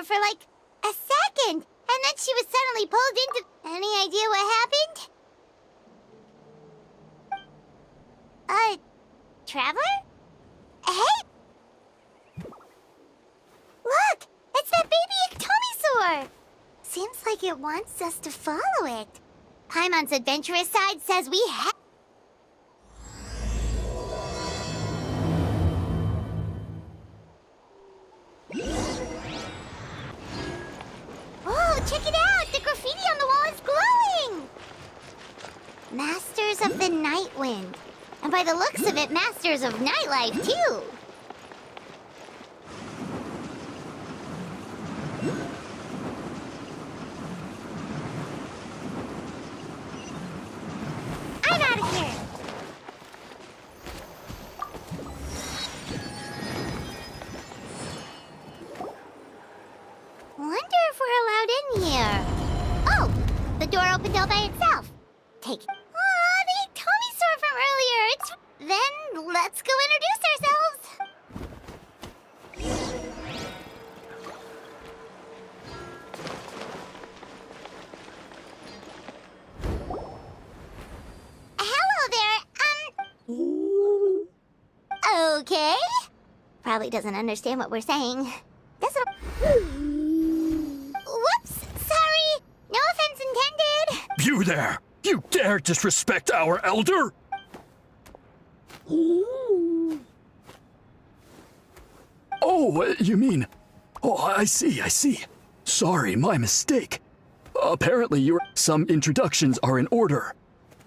her for like a second, and then she was suddenly pulled into... Any idea what happened? Traveler? Hey! Look! It's that baby Ectomisaur! Seems like it wants us to follow it. Paimon's adventurous side says we have... Oh, check it out! The graffiti on the wall is glowing! Masters of the Night Wind. And by the looks of it, masters of nightlife, too. I'm out of here. Wonder if we're allowed in here. Oh, the door opened all by itself. Take it. Aw, the Ectomisaur from earlier. Then let's go introduce ourselves. Hello there. Okay. Probably doesn't understand what we're saying. Doesn't. Whoops. Sorry. No offense intended. You there! You dare disrespect our elder? Oh, you mean... Oh, I see. Sorry, my mistake. Apparently, some introductions are in order.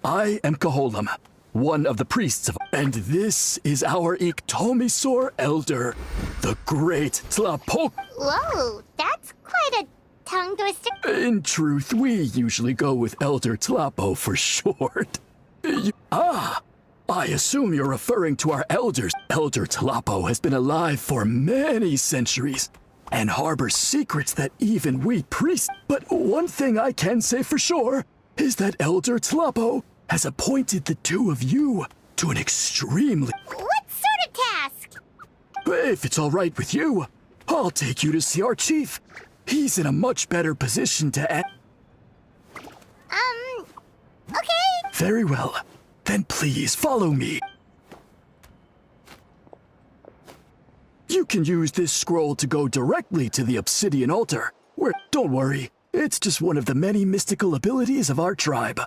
I am Caholam, one of the priests of... And this is our Ectomisaur elder, the great Tlapok... Whoa, that's quite a tongue twister. In truth, we usually go with Elder Tlapo for short. I assume you're referring to our elders. Elder Tlapo has been alive for many centuries and harbors secrets that even we priests... But one thing I can say for sure is that Elder Tlapo has appointed the two of you to an extremely... What sort of task? If it's all right with you, I'll take you to see our chief. He's in a much better position to... Okay. Very well. Then please follow me. You can use this scroll to go directly to the obsidian altar. Don't worry, it's just one of the many mystical abilities of our tribe.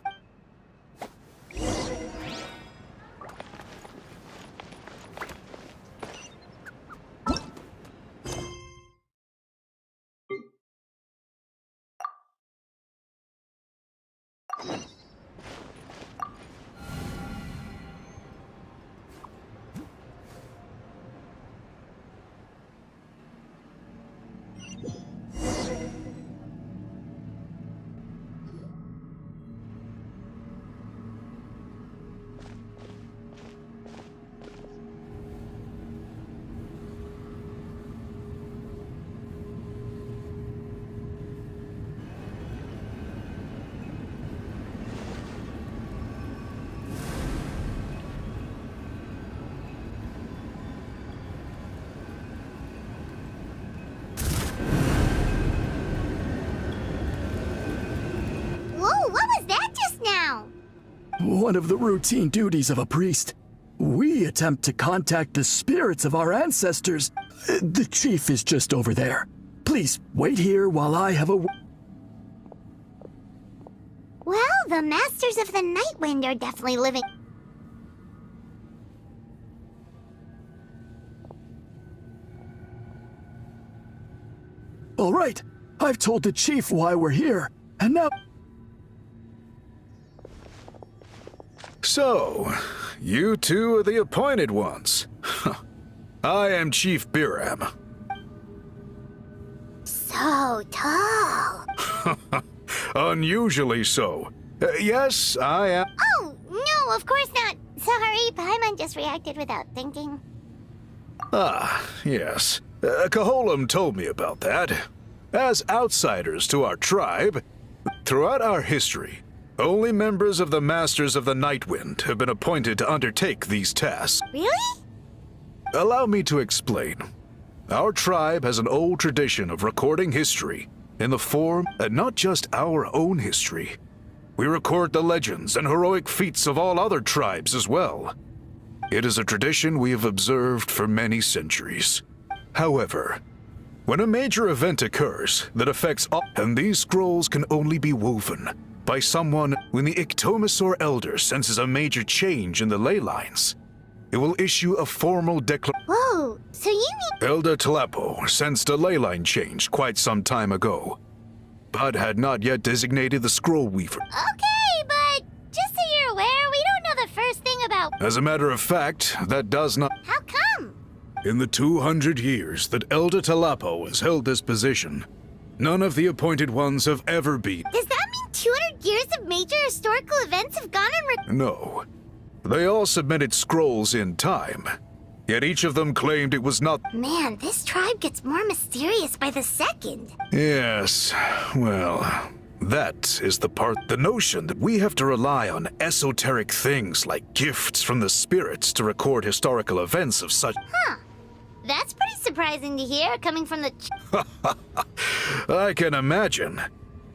One of the routine duties of a priest. We attempt to contact the spirits of our ancestors. The chief is just over there. Please wait here while I have a... Well, the Masters of the Night Wind are definitely living... All right, I've told the chief why we're here, and now... So, you two are the appointed ones. I am Chief Biram. So tall. Unusually so. Yes, I am... Oh, no, of course not. Sorry, Paimon just reacted without thinking. Ah, yes. Caholam told me about that. As outsiders to our tribe, throughout our history, only members of the Masters of the Night Wind have been appointed to undertake these tasks. Really? Allow me to explain. Our tribe has an old tradition of recording history in the form and not just our own history. We record the legends and heroic feats of all other tribes as well. It is a tradition we have observed for many centuries. However, when a major event occurs that affects all, and these scrolls can only be woven by someone when the Ictomosaur Elder senses a major change in the ley lines, it will issue a formal declaration. Whoa, so you mean... Elder Tlapo sensed a ley line change quite some time ago, but had not yet designated the scroll weaver. Okay, but just so you're aware, we don't know the first thing about... As a matter of fact, that does not... How come? In the 200 years that Elder Tlapo has held this position, none of the appointed ones have ever been... Does that mean 200 years of major historical events have gone on... No. They all submitted scrolls in time, yet each of them claimed it was not... Man, this tribe gets more mysterious by the second. Yes, well, that is the part... The notion that we have to rely on esoteric things like gifts from the spirits to record historical events of such... Huh. That's pretty surprising to hear, coming from the... I can imagine.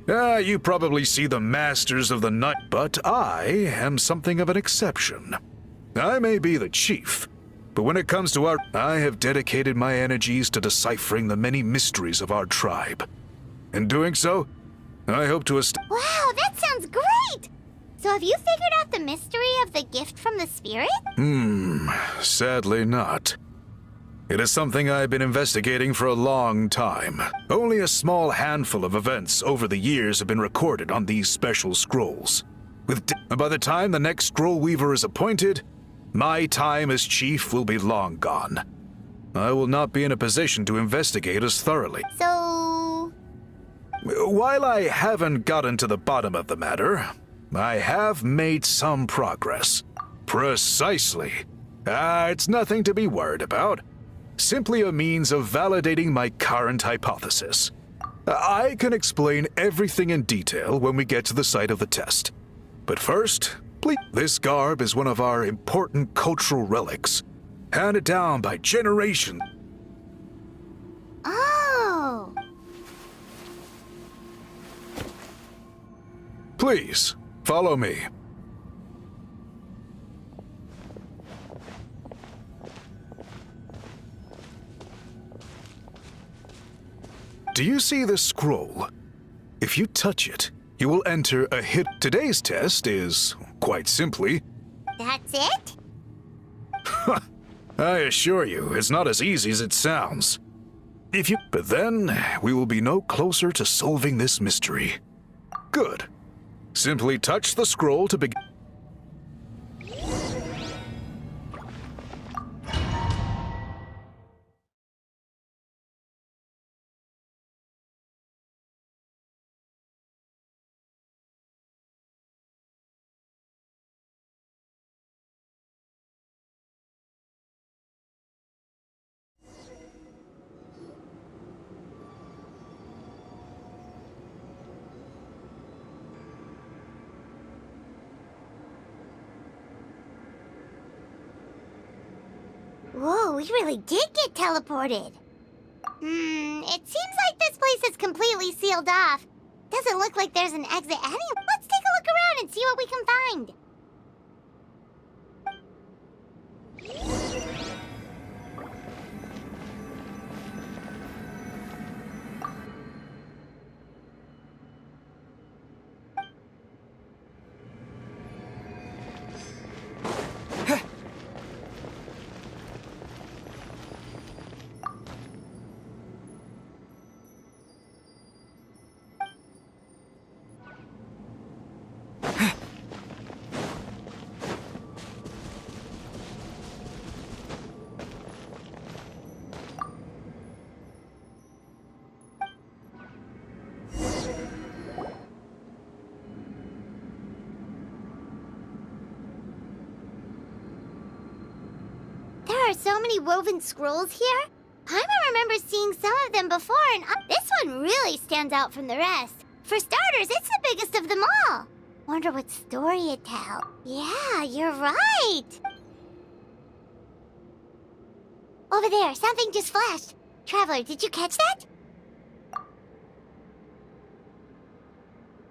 You probably see the masters of the night, but I am something of an exception. I may be the chief, but when it comes to I have dedicated my energies to deciphering the many mysteries of our tribe. In doing so, I hope to Wow, that sounds great! So have you figured out the mystery of the gift from the spirit? Sadly not. It is something I've been investigating for a long time. Only a small handful of events over the years have been recorded on these special scrolls. By the time the next scroll weaver is appointed, my time as chief will be long gone. I will not be in a position to investigate as thoroughly. So... While I haven't gotten to the bottom of the matter, I have made some progress. Precisely. It's nothing to be worried about. Simply a means of validating my current hypothesis. I can explain everything in detail when we get to the site of the test. But first, please. This garb is one of our important cultural relics, handed down by generations. Oh... Please, follow me. Do you see this scroll? If you touch it, you will enter a hit. Today's test is, quite simply... That's it? I assure you, it's not as easy as it sounds. But then, we will be no closer to solving this mystery. Good. Simply touch the scroll to begin. Whoa, we really did get teleported. It seems like this place is completely sealed off. Doesn't look like there's an exit anywhere. Let's take a look around and see what we can find. There are so many woven scrolls here. Paimon remembers seeing some of them before, and this one really stands out from the rest. For starters, it's the biggest of them all. Wonder what story it tells. Yeah, you're right. Over there, something just flashed. Traveler, did you catch that?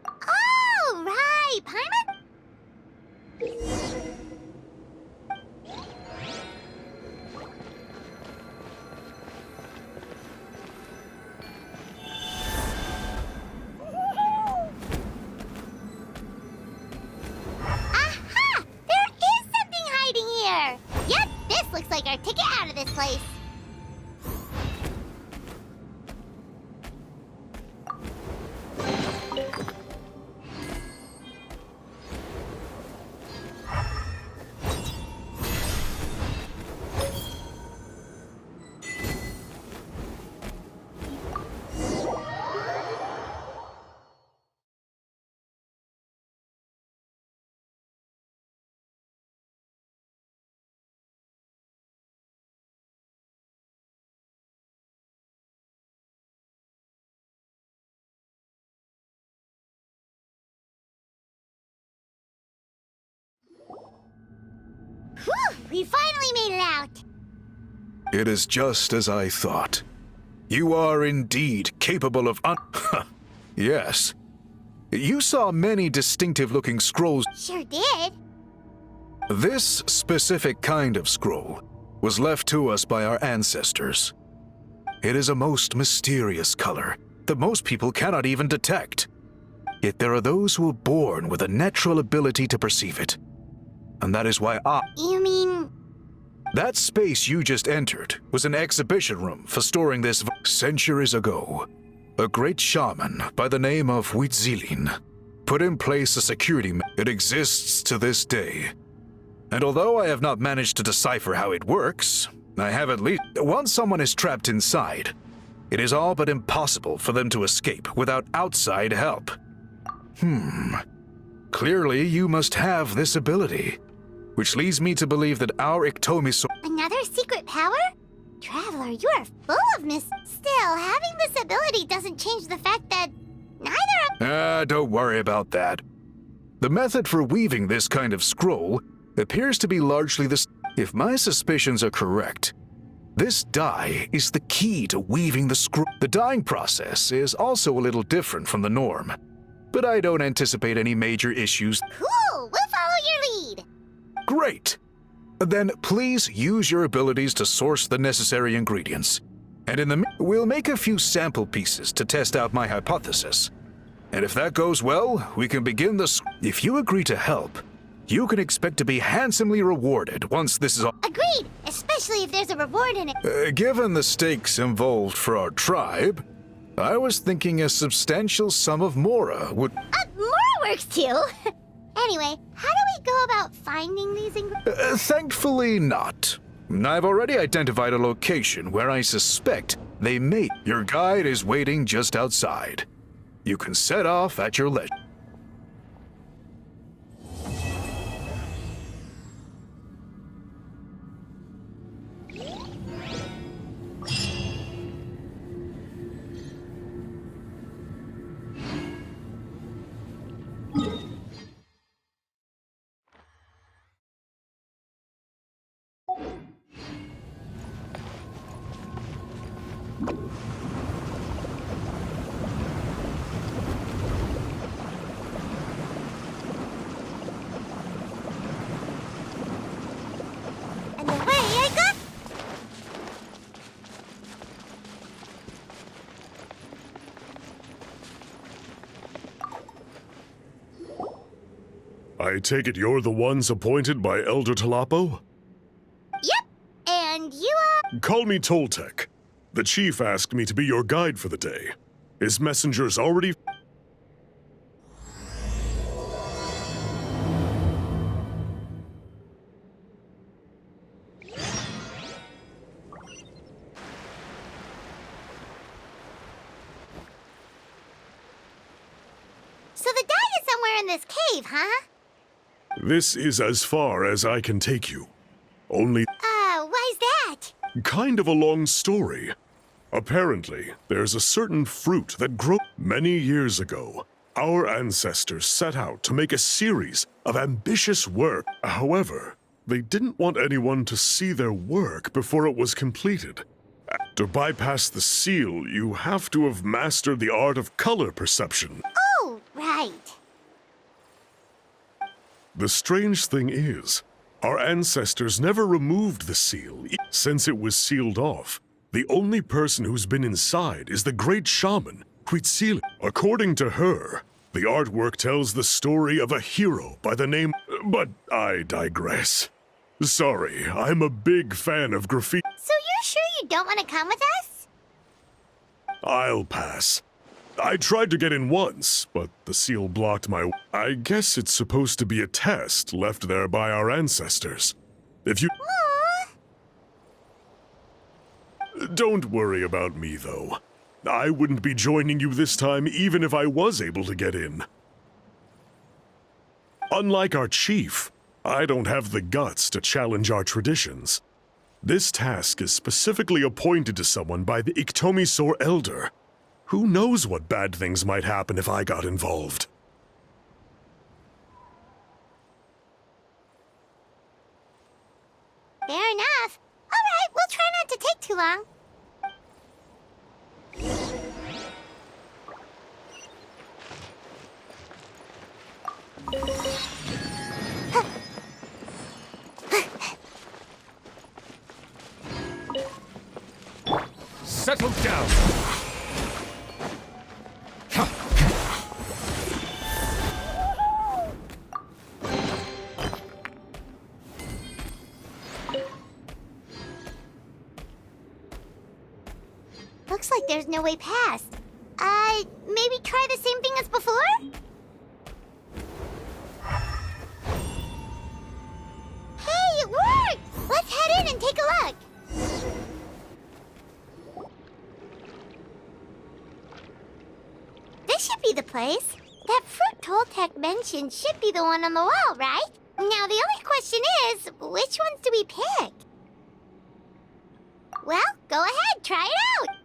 Oh, right! Paimon? Aha! There is something hiding here! Yep, this looks like our ticket out of this place. Whew! We finally made it out! It is just as I thought. You are indeed capable of Yes. You saw many distinctive-looking scrolls. Sure did. This specific kind of scroll was left to us by our ancestors. It is a most mysterious color that most people cannot even detect. Yet there are those who are born with a natural ability to perceive it. And that is why You mean... That space you just entered was an exhibition room for storing this centuries ago. A great shaman by the name of THUYបំput in place a security It exists to this day. And although I have not managed to decipher how it works, I have at least... Once someone is trapped inside, it is all but impossible for them to escape without outside help. Clearly you must have this ability. Which leads me to believe that our Iktomi Another secret power? Traveler, you are full of Still, having this ability doesn't change the fact that neither of... Don't worry about that. The method for weaving this kind of scroll appears to be largely the... If my suspicions are correct, this dye is the key to weaving the scroll. The dyeing process is also a little different from the norm, but I don't anticipate any major issues. Cool! We'll follow your lead! Great! Then please use your abilities to source the necessary ingredients. And we'll make a few sample pieces to test out my hypothesis. And if that goes well, we can begin the... If you agree to help, you can expect to be handsomely rewarded once this is all... Agreed! Especially if there's a reward in it. Given the stakes involved for our tribe, I was thinking a substantial sum of Mora would... Mora works too! Anyway, how do we go about finding these ingredients? Thankfully not. I've already identified a location where I suspect they may... Your guide is waiting just outside. You can set off at your leisure. And away I go! I take it you're the ones appointed by Elder Talapo? Yep! And you are... Call me Toltec. The chief asked me to be your guide for the day. His messengers already... So the dye is somewhere in this cave, huh? This is as far as I can take you. Only Why's that? kind of a long story. Apparently, there's a certain fruit that grew many years ago. Our ancestors set out to make a series of ambitious work. However, they didn't want anyone to see their work before it was completed. To bypass the seal, you have to have mastered the art of color perception. Oh, right. The strange thing is, our ancestors never removed the seal. Since it was sealed off, the only person who's been inside is the great shaman, THUYīt. According to her, the artwork tells the story of a hero by the name... But I digress. Sorry, I'm a big fan of graffiti. So you're sure you don't want to come with us? I'll pass. I tried to get in once, but the seal blocked my... I guess it's supposed to be a test left there by our ancestors. If you... Aww. Don't worry about me, though. I wouldn't be joining you this time even if I was able to get in. Unlike our chief, I don't have the guts to challenge our traditions. This task is specifically appointed to someone by the Iktomisor Elder. Who knows what bad things might happen if I got involved? Fair enough. All right, we'll try not to take too long. Settle down. Looks like there's no way past. Maybe try the same thing as before? Hey, it worked! Let's head in and take a look. This should be the place. That fruit Toltec mentioned should be the one on the wall, right? Now, the only question is, which ones do we pick? Well, go ahead, try it out.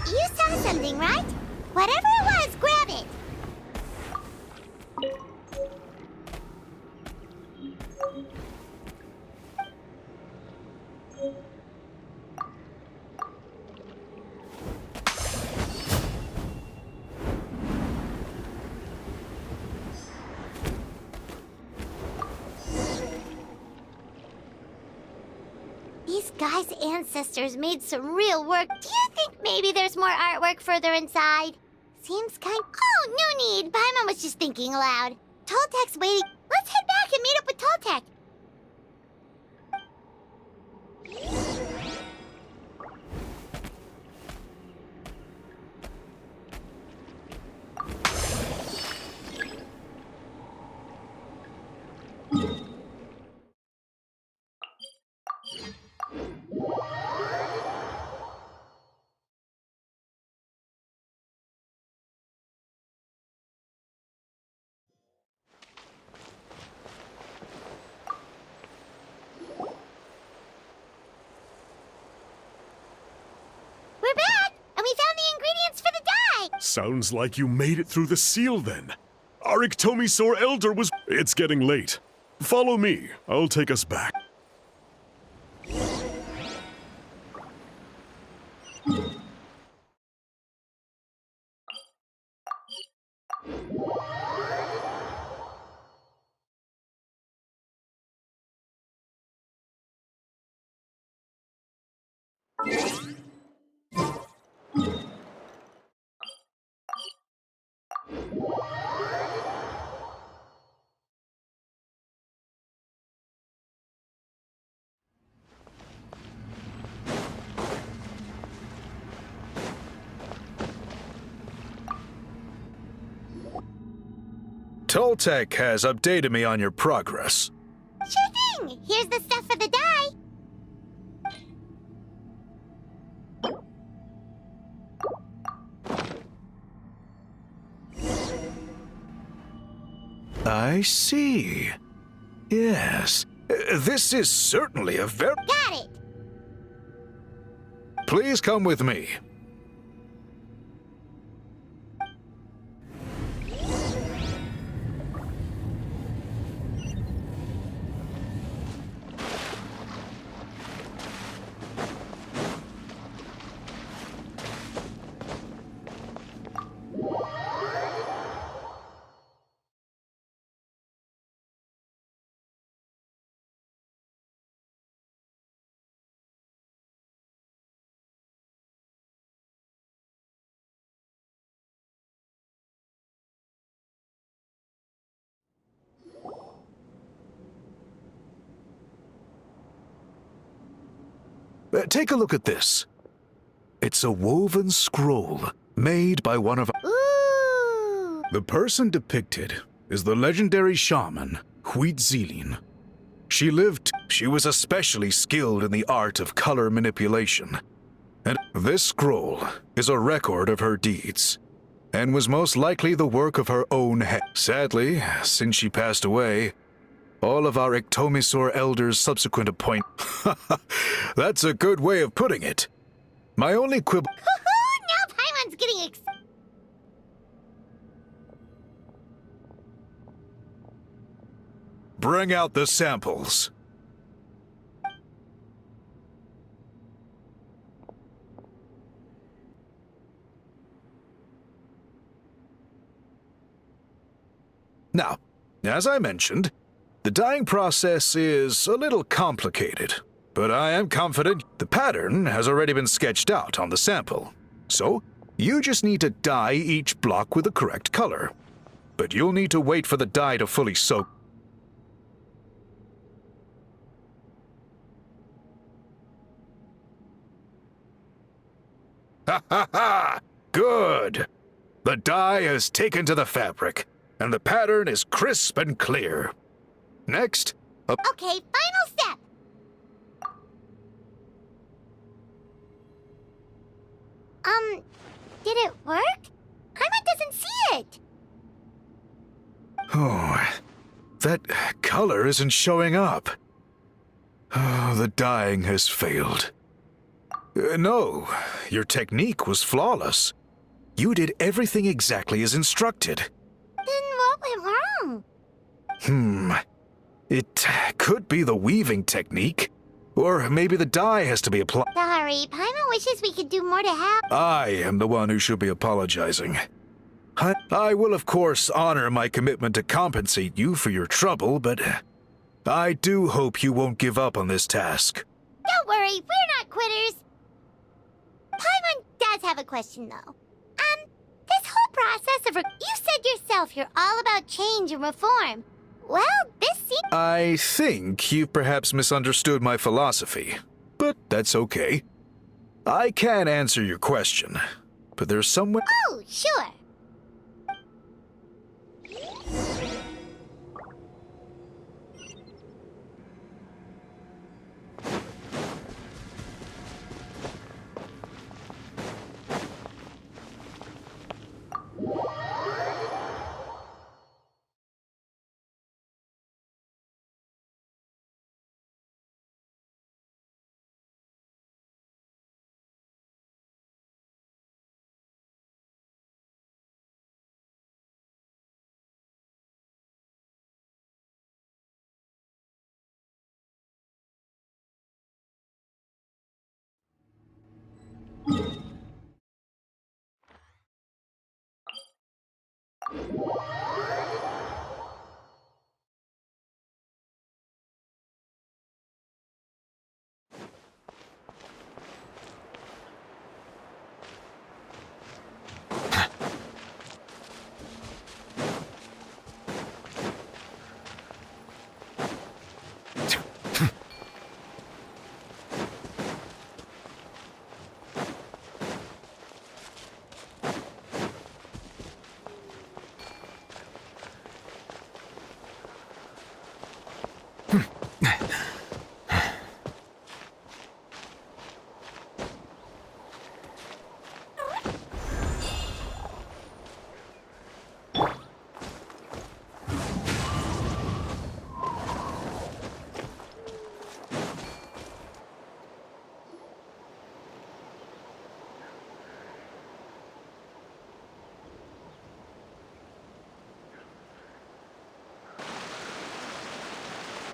You saw something, right? Whatever it was, grab it. These guys' ancestors made some real work. Do you think maybe there's more artwork further inside? Seems kind... Oh, no need. Paimon was just thinking aloud. Toltec's waiting. Let's head back and meet up with Toltec. We're back, and we found the ingredients for the dye! Sounds like you made it through the seal, then. Our Iktomisor Elder was... It's getting late. Follow me. I'll take us back. Toltec has updated me on your progress. Sure thing! Here's the stuff for the dye. I see. Yes. This is certainly a very... Got it! Please come with me. Take a look at this. It's a woven scroll made by one of... Ooh! The person depicted is the legendary shaman, THUYjon. She was especially skilled in the art of color manipulation. And this scroll is a record of her deeds, and was most likely the work of her own head. Sadly, since she passed away, all of our Ictomisor elders' subsequent appoint... That's a good way of putting it. My only quibble... Now Paimon's getting excited. Bring out the samples. Now, as I mentioned, the dyeing process is a little complicated, but I am confident the pattern has already been sketched out on the sample. So, you just need to dye each block with the correct color. But you'll need to wait for the dye to fully soak. Ha ha ha! Good! The dye has taken to the fabric, and the pattern is crisp and clear. Next, Okay, final step. Did it work? Paimon doesn't see it. Oh, that color isn't showing up. Oh, the dyeing has failed. No, your technique was flawless. You did everything exactly as instructed. Then what went wrong? It could be the weaving technique. Or maybe the dye has to be applied. Sorry, Paimon wishes we could do more to help. I am the one who should be apologizing. I will, of course, honor my commitment to compensate you for your trouble, but I do hope you won't give up on this task. Don't worry, we're not quitters. Paimon does have a question, though. This whole process of... You said yourself you're all about change and reform. Well, this seems... I think you've perhaps misunderstood my philosophy, but that's okay. I can answer your question, but there's someone... Oh, sure.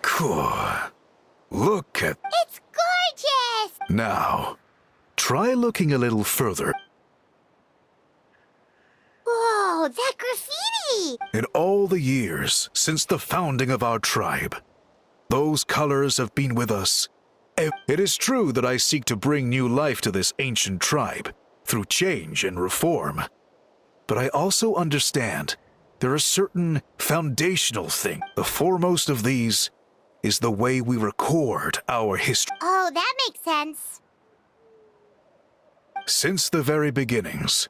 Cool. Look at... It's gorgeous! Now, try looking a little further. Whoa, that graffiti! In all the years since the founding of our tribe, those colors have been with us. It is true that I seek to bring new life to this ancient tribe through change and reform. But I also understand there are certain foundational things. The foremost of these is the way we record our history. Oh, that makes sense. Since the very beginnings,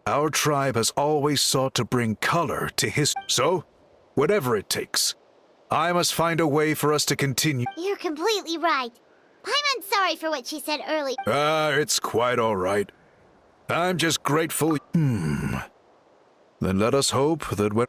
our tribe has always sought to bring color to history. So, whatever it takes, I must find a way for us to continue. You're completely right. I'm sorry for what she said earlier. It's quite all right. I'm just grateful. Then let us hope that when...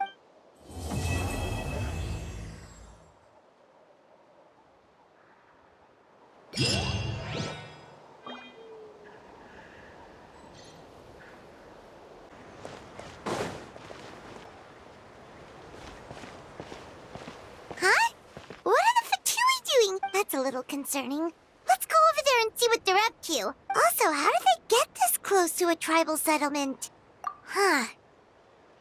Huh? What are the Fatui doing? That's a little concerning. Let's go over there and see what they're up to. Also, how did they get this close to a tribal settlement? Huh.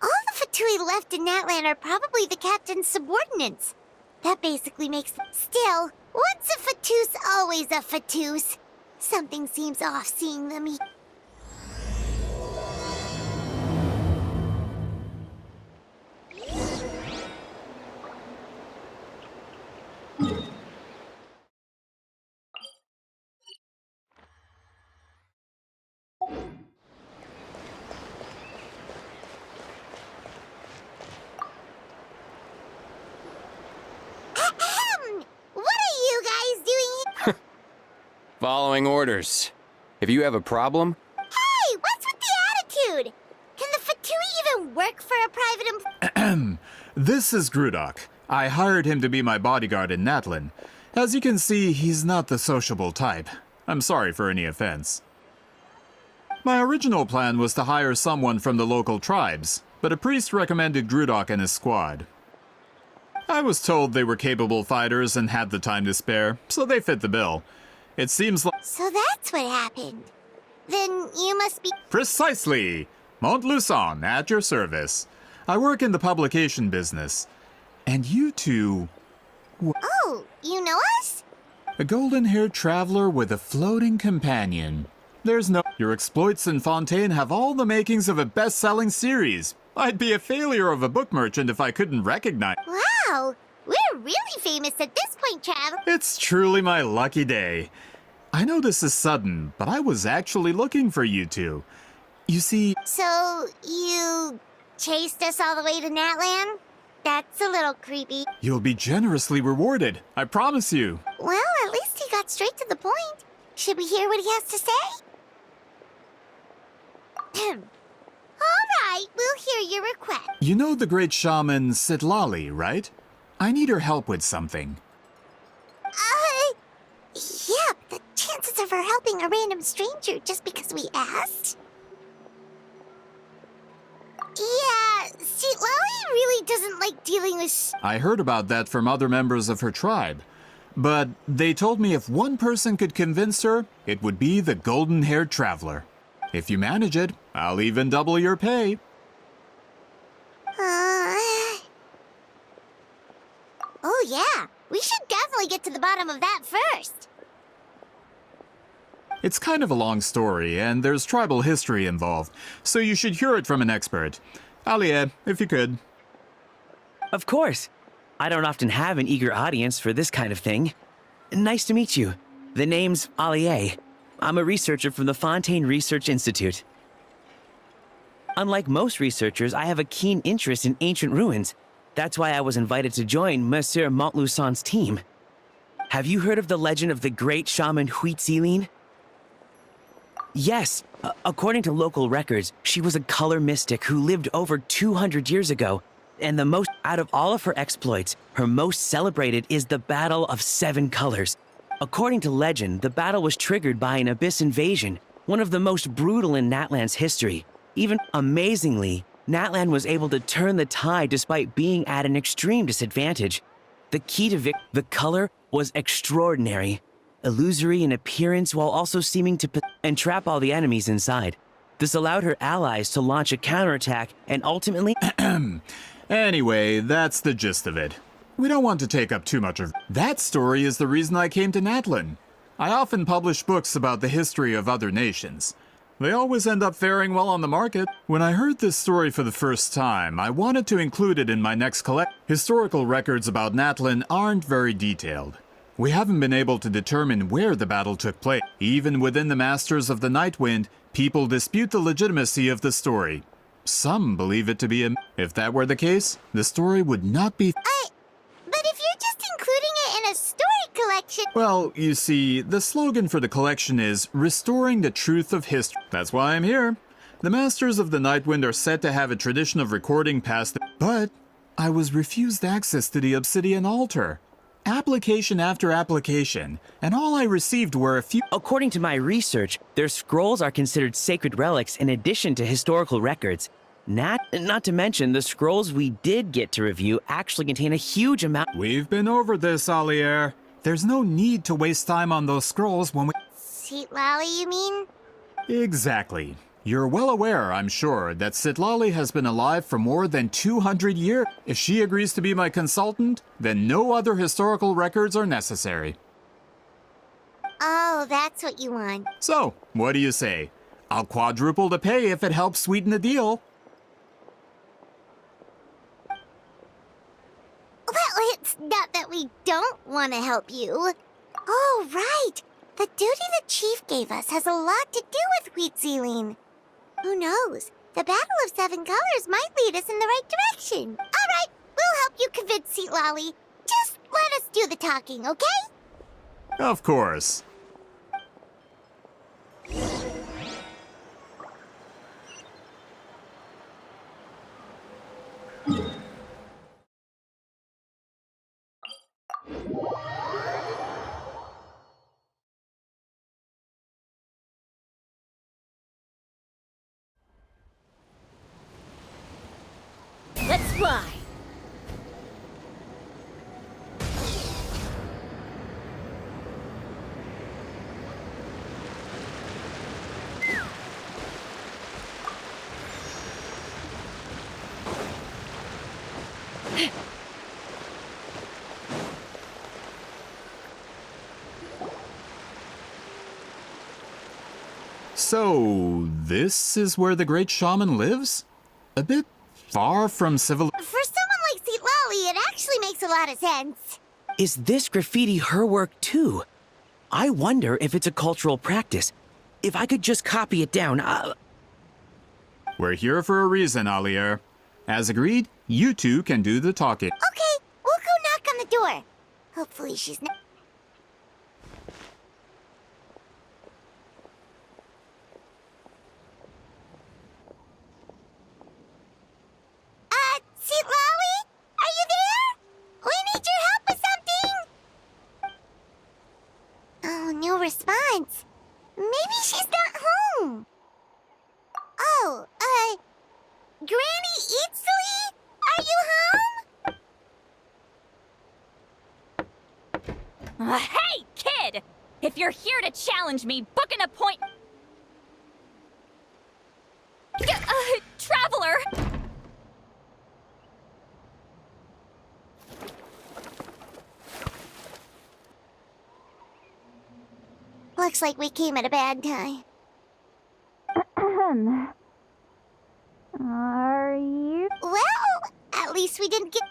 All the Fatui left in NHÄN are probably the captain's subordinates. That basically makes them... Still, once a Fatus, always a Fatus. Something seems off seeing them eat. What are you guys doing here? Following orders. If you have a problem, Hey, what's with the attitude? Can the Fatui even work for a private employee? This is Grudok. I hired him to be my bodyguard in NHÄN. As you can see, he's not the sociable type. I'm sorry for any offense. My original plan was to hire someone from the local tribes, but a priest recommended Grudok and his squad. I was told they were capable fighters and had the time to spare, so they fit the bill. It seems like... So that's what happened. Then you must be... Precisely! MhợNH at your service. I work in the publication business. And you two... Oh, you know us? A golden-haired traveler with a floating companion. There's no... Your exploits in Fontaine have all the makings of a best-selling series. I'd be a failure of a book merchant if I couldn't recognize... Wow, we're really famous at this point, Trav. It's truly my lucky day. I know this is sudden, but I was actually looking for you two. You see... So, you chased us all the way to NHÄN? That's a little creepy. You'll be generously rewarded, I promise you. Well, at least he got straight to the point. Should we hear what he has to say? All right, we'll hear your request. You know the great shaman Sitlali, right? I need her help with something. Yeah, the chances of her helping a random stranger just because we asked? Yeah, see, Lolly really doesn't like dealing with... I heard about that from other members of her tribe. But they told me if one person could convince her, it would be the golden-haired traveler. If you manage it, I'll even double your pay. Oh yeah, we should definitely get to the bottom of that first. It's kind of a long story, and there's tribal history involved, so you should hear it from an expert. Alie, if you could. Of course. I don't often have an eager audience for this kind of thing. Nice to meet you. The name's Alie. I'm a researcher from the Fontaine Research Institute. Unlike most researchers, I have a keen interest in ancient ruins. That's why I was invited to join Monsieur MhợNH's team. Have you heard of the legend of the great shaman THUYīt? Yes, according to local records, she was a color mystic who lived over 200 years ago. And out of all of her exploits, her most celebrated is the Battle of 7 Colors. According to legend, the battle was triggered by an abyss invasion, one of the most brutal in NHÄN's history. Even amazingly, NHÄN was able to turn the tide despite being at an extreme disadvantage. The key to the color was extraordinary, illusory in appearance while also seeming to entrap all the enemies inside. This allowed her allies to launch a counterattack and ultimately... Anyway, that's the gist of it. We don't want to take up too much of... That story is the reason I came to NHÄN. I often publish books about the history of other nations. They always end up faring well on the market. When I heard this story for the first time, I wanted to include it in my next collection. Historical records about NHÄN aren't very detailed. We haven't been able to determine where the battle took place. Even within the Masters of the Nightwind, people dispute the legitimacy of the story. Some believe it to be a... If that were the case, the story would not be... But if you're just including it in a story collection... Well, you see, the slogan for the collection is restoring the truth of history. That's why I'm here. The Masters of the Nightwind are said to have a tradition of recording past the... But I was refused access to the Obsidian Altar. Application after application, and all I received were a few... According to my research, their scrolls are considered sacred relics in addition to historical records. Not to mention, the scrolls we did get to review actually contain a huge amount... We've been over this, Alier. There's no need to waste time on those scrolls when we... Citlali, you mean? Exactly. You're well aware, I'm sure, that Citlali has been alive for more than 200 years. If she agrees to be my consultant, then no other historical records are necessary. Oh, that's what you want. So, what do you say? I'll quadruple the pay if it helps sweeten the deal. Well, it's not that we don't want to help you. Oh, right. The duty the chief gave us has a lot to do with THUYīt. Who knows? The Battle of Seven Colors might lead us in the right direction. All right, we'll help you convince Citlali. Just let us do the talking, okay? Of course. Let's fly. So, this is where the great shaman lives? A bit far from civil... For someone like Citlali, it actually makes a lot of sense. Is this graffiti her work too? I wonder if it's a cultural practice. If I could just copy it down, We're here for a reason, Alier. As agreed, you two can do the talking. Okay, we'll go knock on the door. Hopefully she's not... Citlali? Are you there? We need your help with something! Oh, no response. Maybe she's not home. Oh, Granny Eatsley? Are you home? Hey, kid! If you're here to challenge me, book an appointment. Traveler! Looks like we came at a bad time. Are you? Well, at least we didn't get...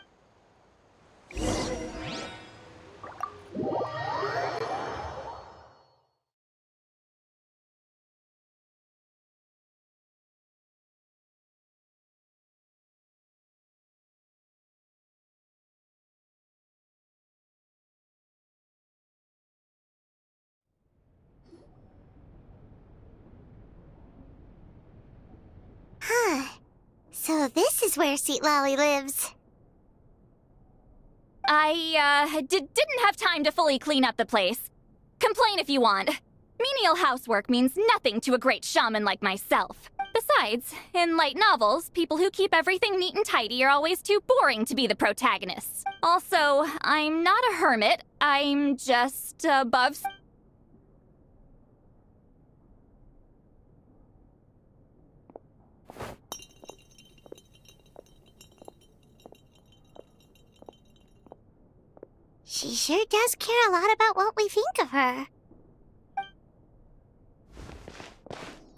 So this is where Citlali lives. I, didn't have time to fully clean up the place. Complain if you want. Menial housework means nothing to a great shaman like myself. Besides, in light novels, people who keep everything neat and tidy are always too boring to be the protagonists. Also, I'm not a hermit. I'm just above... She sure does care a lot about what we think of her.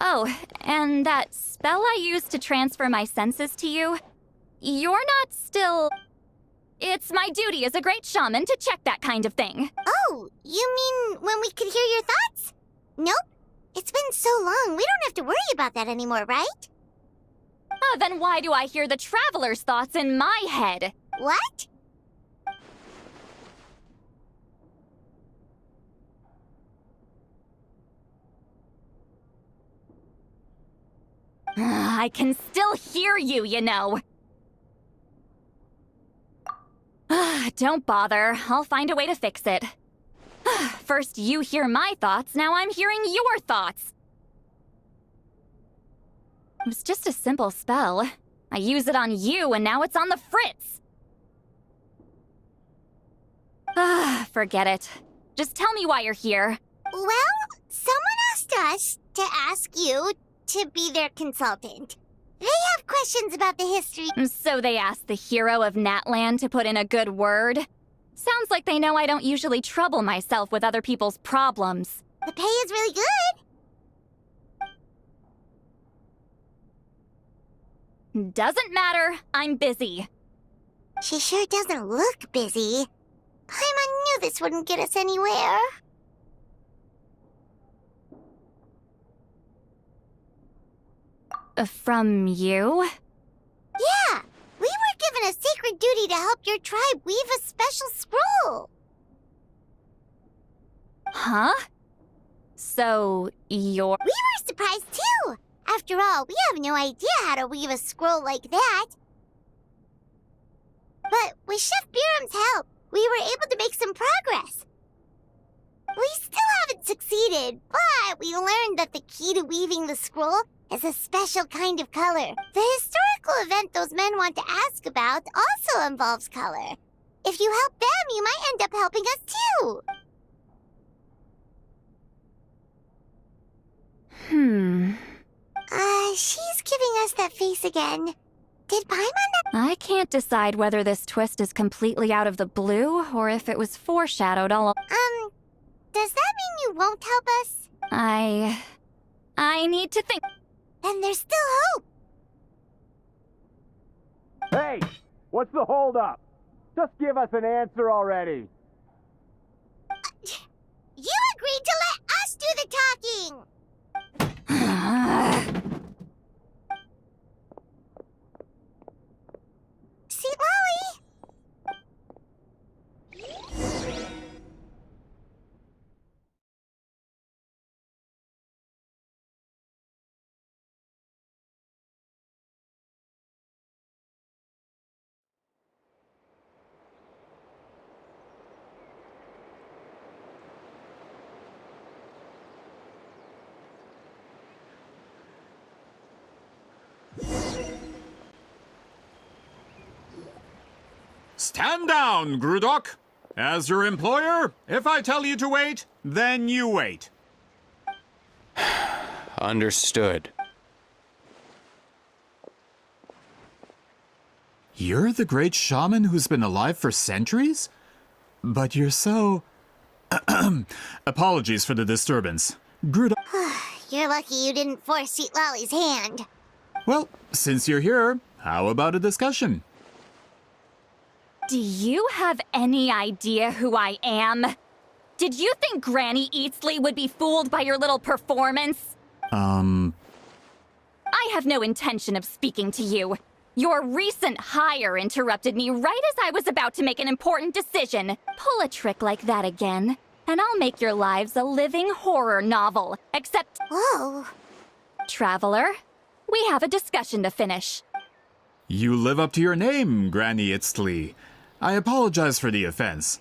Oh, and that spell I used to transfer my senses to you? You're not still... It's my duty as a great shaman to check that kind of thing. Oh, you mean when we could hear your thoughts? Nope. It's been so long, we don't have to worry about that anymore, right? Then why do I hear the traveler's thoughts in my head? What? I can still hear you, you know. Don't bother. I'll find a way to fix it. First you hear my thoughts, now I'm hearing your thoughts. It was just a simple spell. I use it on you, and now it's on the fritz. Forget it. Just tell me why you're here. Well, someone asked us to ask you to be their consultant. They have questions about the history. So they asked the hero of NHÄN to put in a good word? Sounds like they know I don't usually trouble myself with other people's problems. The pay is really good. Doesn't matter. I'm busy. She sure doesn't look busy. Paimon knew this wouldn't get us anywhere. From you? Yeah, we were given a sacred duty to help your tribe weave a special scroll. Huh? So, you're... We were surprised too. After all, we have no idea how to weave a scroll like that. But with Chef Biram's help, we were able to make some progress. We still haven't succeeded, but we learned that the key to weaving the scroll is a special kind of color. The historical event those men want to ask about also involves color. If you help them, you might end up helping us too. She's giving us that face again. Did Paimon... I can't decide whether this twist is completely out of the blue or if it was foreshadowed all... Does that mean you won't help us? I need to think... Then there's still hope. Hey! What's the holdup? Just give us an answer already. You agreed to let us do the talking! Sweet Lolly! Stand down, Grudok. As your employer, if I tell you to wait, then you wait. Understood. You're the great shaman who's been alive for centuries? But you're so... Apologies for the disturbance. Grudok... You're lucky you didn't force Sweet Lolly's hand. Well, since you're here, how about a discussion? Do you have any idea who I am? Did you think Granny Eatsley would be fooled by your little performance? I have no intention of speaking to you. Your recent hire interrupted me right as I was about to make an important decision. Pull a trick like that again, and I'll make your lives a living horror novel. Except... Whoa. Traveler, we have a discussion to finish. You live up to your name, Granny Eatsley. I apologize for the offense.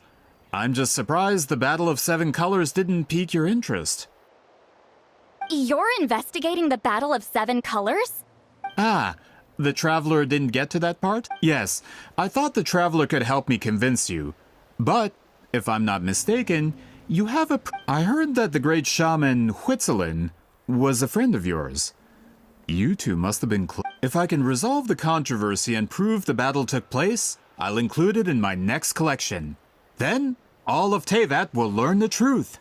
I'm just surprised the Battle of Seven Colors didn't pique your interest. You're investigating the Battle of Seven Colors? Ah, the Traveler didn't get to that part? Yes, I thought the Traveler could help me convince you. But, if I'm not mistaken, you have a... I heard that the great shaman THUYjon was a friend of yours. You two must have been If I can resolve the controversy and prove the battle took place, I'll include it in my next collection. Then, all of THYvat will learn the truth.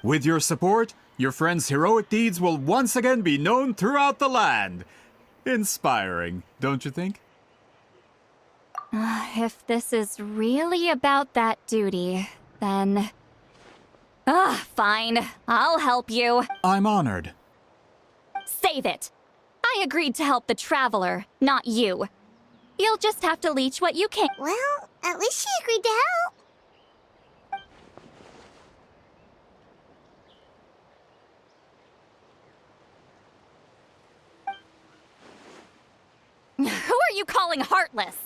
With your support, your friend's heroic deeds will once again be known throughout the land. Inspiring, don't you think? If this is really about that duty, then... fine. I'll help you. I'm honored. Save it. I agreed to help the Traveler, not you. You'll just have to leech what you can. Well, at least she agreed to help. Who are you calling heartless?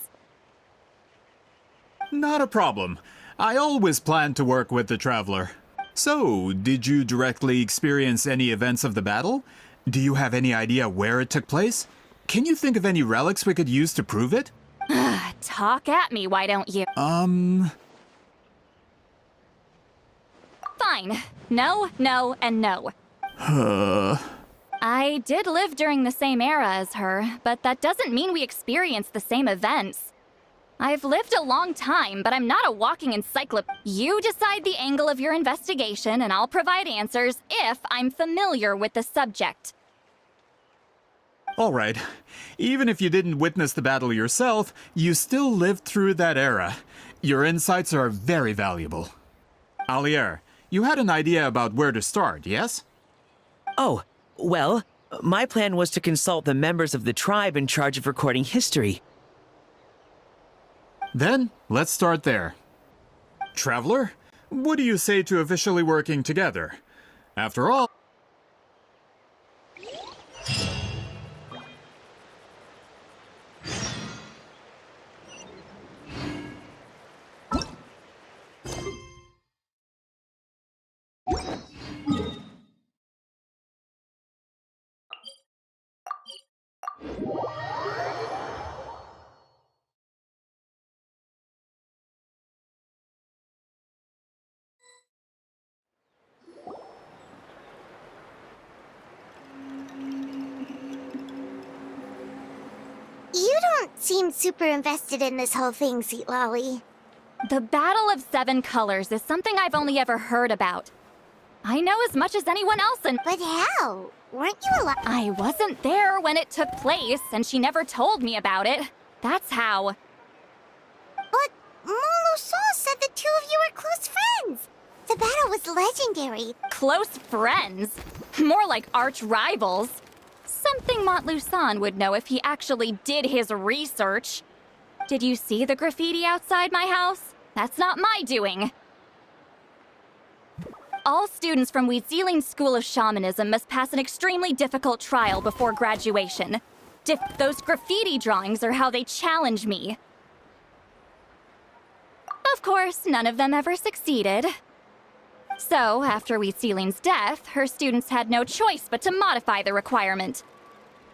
Not a problem. I always planned to work with the Traveler. So, did you directly experience any events of the battle? Do you have any idea where it took place? Can you think of any relics we could use to prove it? Talk at me, why don't you? Fine. No, no, and no. I did live during the same era as her, but that doesn't mean we experienced the same events. I've lived a long time, but I'm not a walking encyclopedia. You decide the angle of your investigation, and I'll provide answers if I'm familiar with the subject. All right. Even if you didn't witness the battle yourself, you still lived through that era. Your insights are very valuable. Alier, you had an idea about where to start, yes? Oh, well, my plan was to consult the members of the tribe in charge of recording history. Then, let's start there. Traveler, what do you say to officially working together? After all... You don't seem super invested in this whole thing, Sweet Lolly. The Battle of Seven Colors is something I've only ever heard about. I know as much as anyone else and... But how? Weren't you alive? I wasn't there when it took place, and she never told me about it. That's how. But Molusan said the two of you were close friends. The battle was legendary. Close friends? More like arch rivals. Something Montlusan would know if he actually did his research. Did you see the graffiti outside my house? That's not my doing. All students from THUYបំSchool of Shamanism must pass an extremely difficult trial before graduation. Those graffiti drawings are how they challenge me. Of course, none of them ever succeeded. So, after THÜY's death, her students had no choice but to modify the requirement.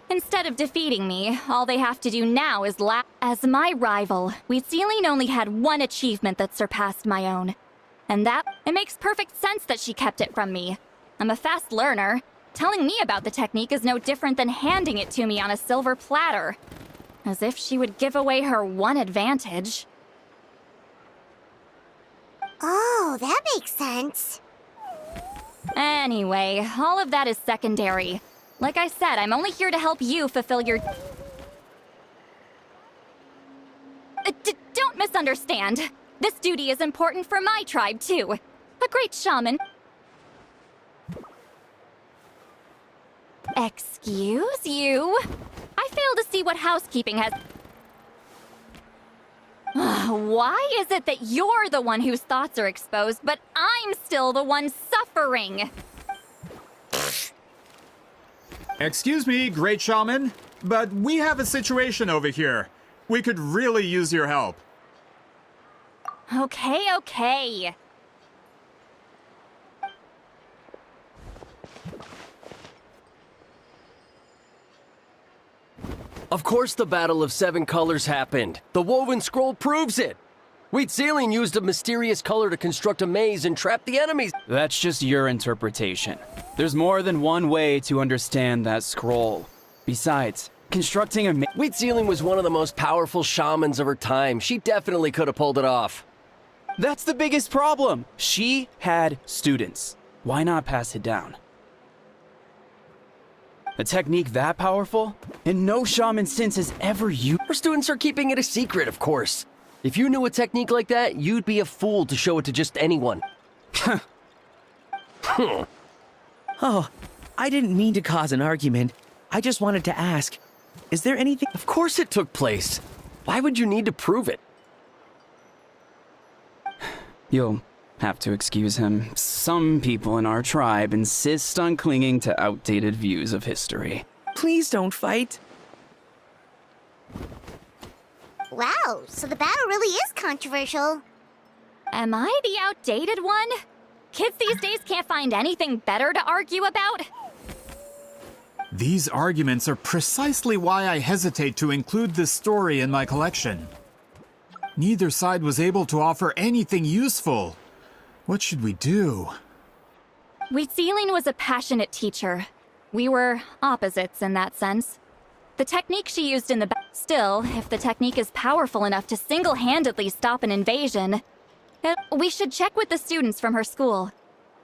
Instead of defeating me, all they have to do now is laugh. As my rival, THÜYήν only had one achievement that surpassed my own. And it makes perfect sense that she kept it from me. I'm a fast learner. Telling me about the technique is no different than handing it to me on a silver platter. As if she would give away her one advantage. Oh, that makes sense. Anyway, all of that is secondary. Like I said, I'm only here to help you fulfill your... Don't misunderstand. This duty is important for my tribe, too. A great shaman... Excuse you? I fail to see what housekeeping has... Why is it that you're the one whose thoughts are exposed, but I'm still the one suffering? Excuse me, great shaman, but we have a situation over here. We could really use your help. Okay. Of course the Battle of Seven Colors happened. The woven scroll proves it. THÜYÍn used a mysterious color to construct a maze and trap the enemies. That's just your interpretation. There's more than one way to understand that scroll. Besides, constructing a THÜYÍn was one of the most powerful shamans of her time. She definitely could have pulled it off. That's the biggest problem. She had students. Why not pass it down? A technique that powerful? And no shaman since has ever used. Our students are keeping it a secret, of course. If you knew a technique like that, you'd be a fool to show it to just anyone. Oh, I didn't mean to cause an argument. I just wanted to ask, is there anything? Of course it took place. Why would you need to prove it? You'll have to excuse him. Some people in our tribe insist on clinging to outdated views of history. Please don't fight. Wow, so the battle really is controversial. Am I the outdated one? Kids these days can't find anything better to argue about? These arguments are precisely why I hesitate to include this story in my collection. Neither side was able to offer anything useful. What should we do? THUYjon was a passionate teacher. We were opposites in that sense. The technique she used in the Still, if the technique is powerful enough to single-handedly stop an invasion, we should check with the students from her school.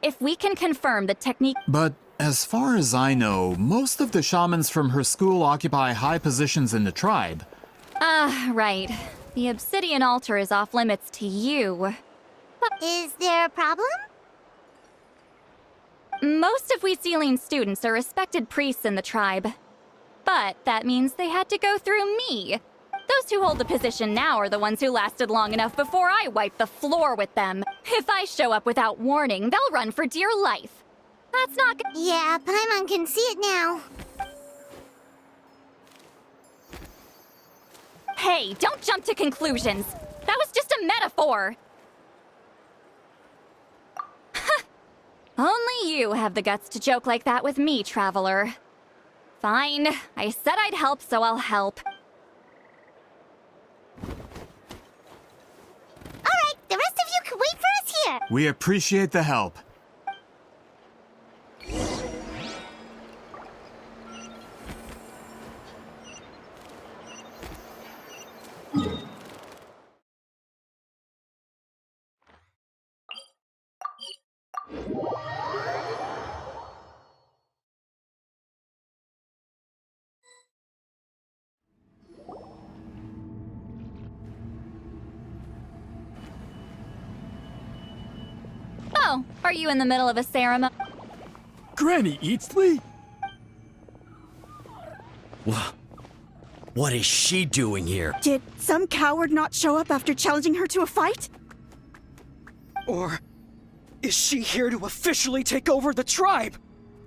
If we can confirm the technique... But as far as I know, most of the shamans from her school occupy high positions in the tribe. Right. The obsidian altar is off limits to you. Is there a problem? Most of THUYjon's students are respected priests in the tribe. But that means they had to go through me. Those who hold the position now are the ones who lasted long enough before I wipe the floor with them. If I show up without warning, they'll run for dear life. That's not good. Yeah, Paimon can see it now. Hey, don't jump to conclusions. That was just a metaphor. Only you have the guts to joke like that with me, traveler. Fine. I said I'd help, so I'll help. Alright, the rest of you can wait for us here. We appreciate the help. Oh, are you in the middle of a ceremony? Granny Eatsley? What is she doing here? Did some coward not show up after challenging her to a fight? Or is she here to officially take over the tribe?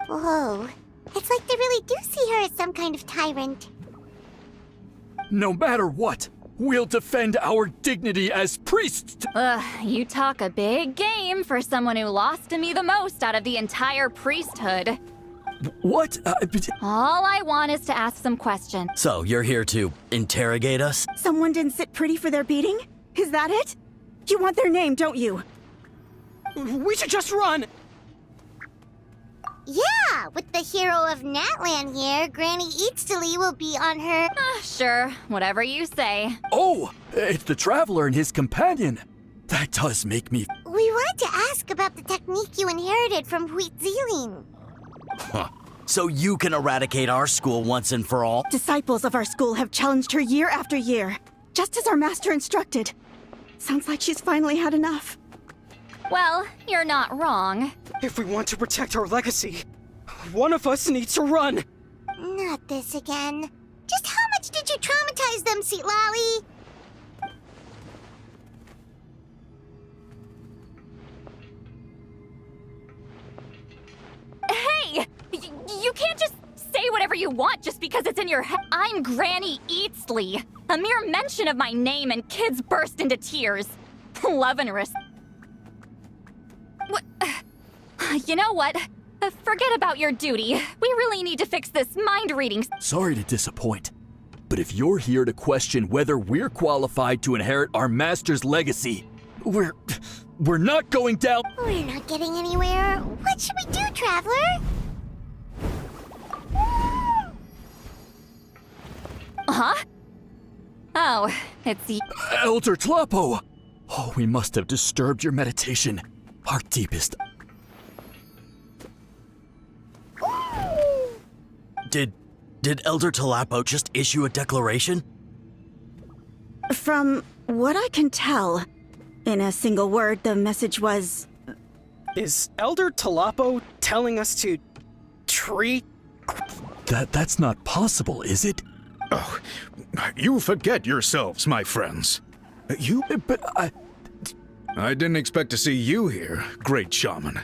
Whoa. It's like they really do see her as some kind of tyrant. No matter what, we'll defend our dignity as priests. You talk a big game for someone who lost to me the most out of the entire priesthood. What? All I want is to ask some questions. So, you're here to interrogate us? Someone didn't sit pretty for their beating? Is that it? You want their name, don't you? We should just run! Yeah, with the hero of NHÄN here, Granny Eatsley will be on her... Sure, whatever you say. Oh, it's the traveler and his companion. That does make me... We wanted to ask about the technique you inherited from THUYjon. Huh. So you can eradicate our school once and for all? Disciples of our school have challenged her year after year, just as our master instructed. Sounds like she's finally had enough. Well, you're not wrong. If we want to protect our legacy, one of us needs to run. Not this again. Just how much did you traumatize them, Sweet Lolly? Hey! You can't just say whatever you want just because it's in your head. I'm Granny Eatsley. A mere mention of my name and kids burst into tears. Love and respect. You know what? Forget about your duty. We really need to fix this mind reading. Sorry to disappoint, but if you're here to question whether we're qualified to inherit our master's legacy, we're not going down. We're not getting anywhere. What should we do, Traveler? Huh? Oh, it's... Elder Tlapo! Oh, we must have disturbed your meditation. Our deepest... Did Elder Talapo just issue a declaration? From what I can tell, in a single word, the message was... Is Elder Talapo telling us to treat... That's not possible, is it? Oh, you forget yourselves, my friends. But I didn't expect to see you here, great shaman.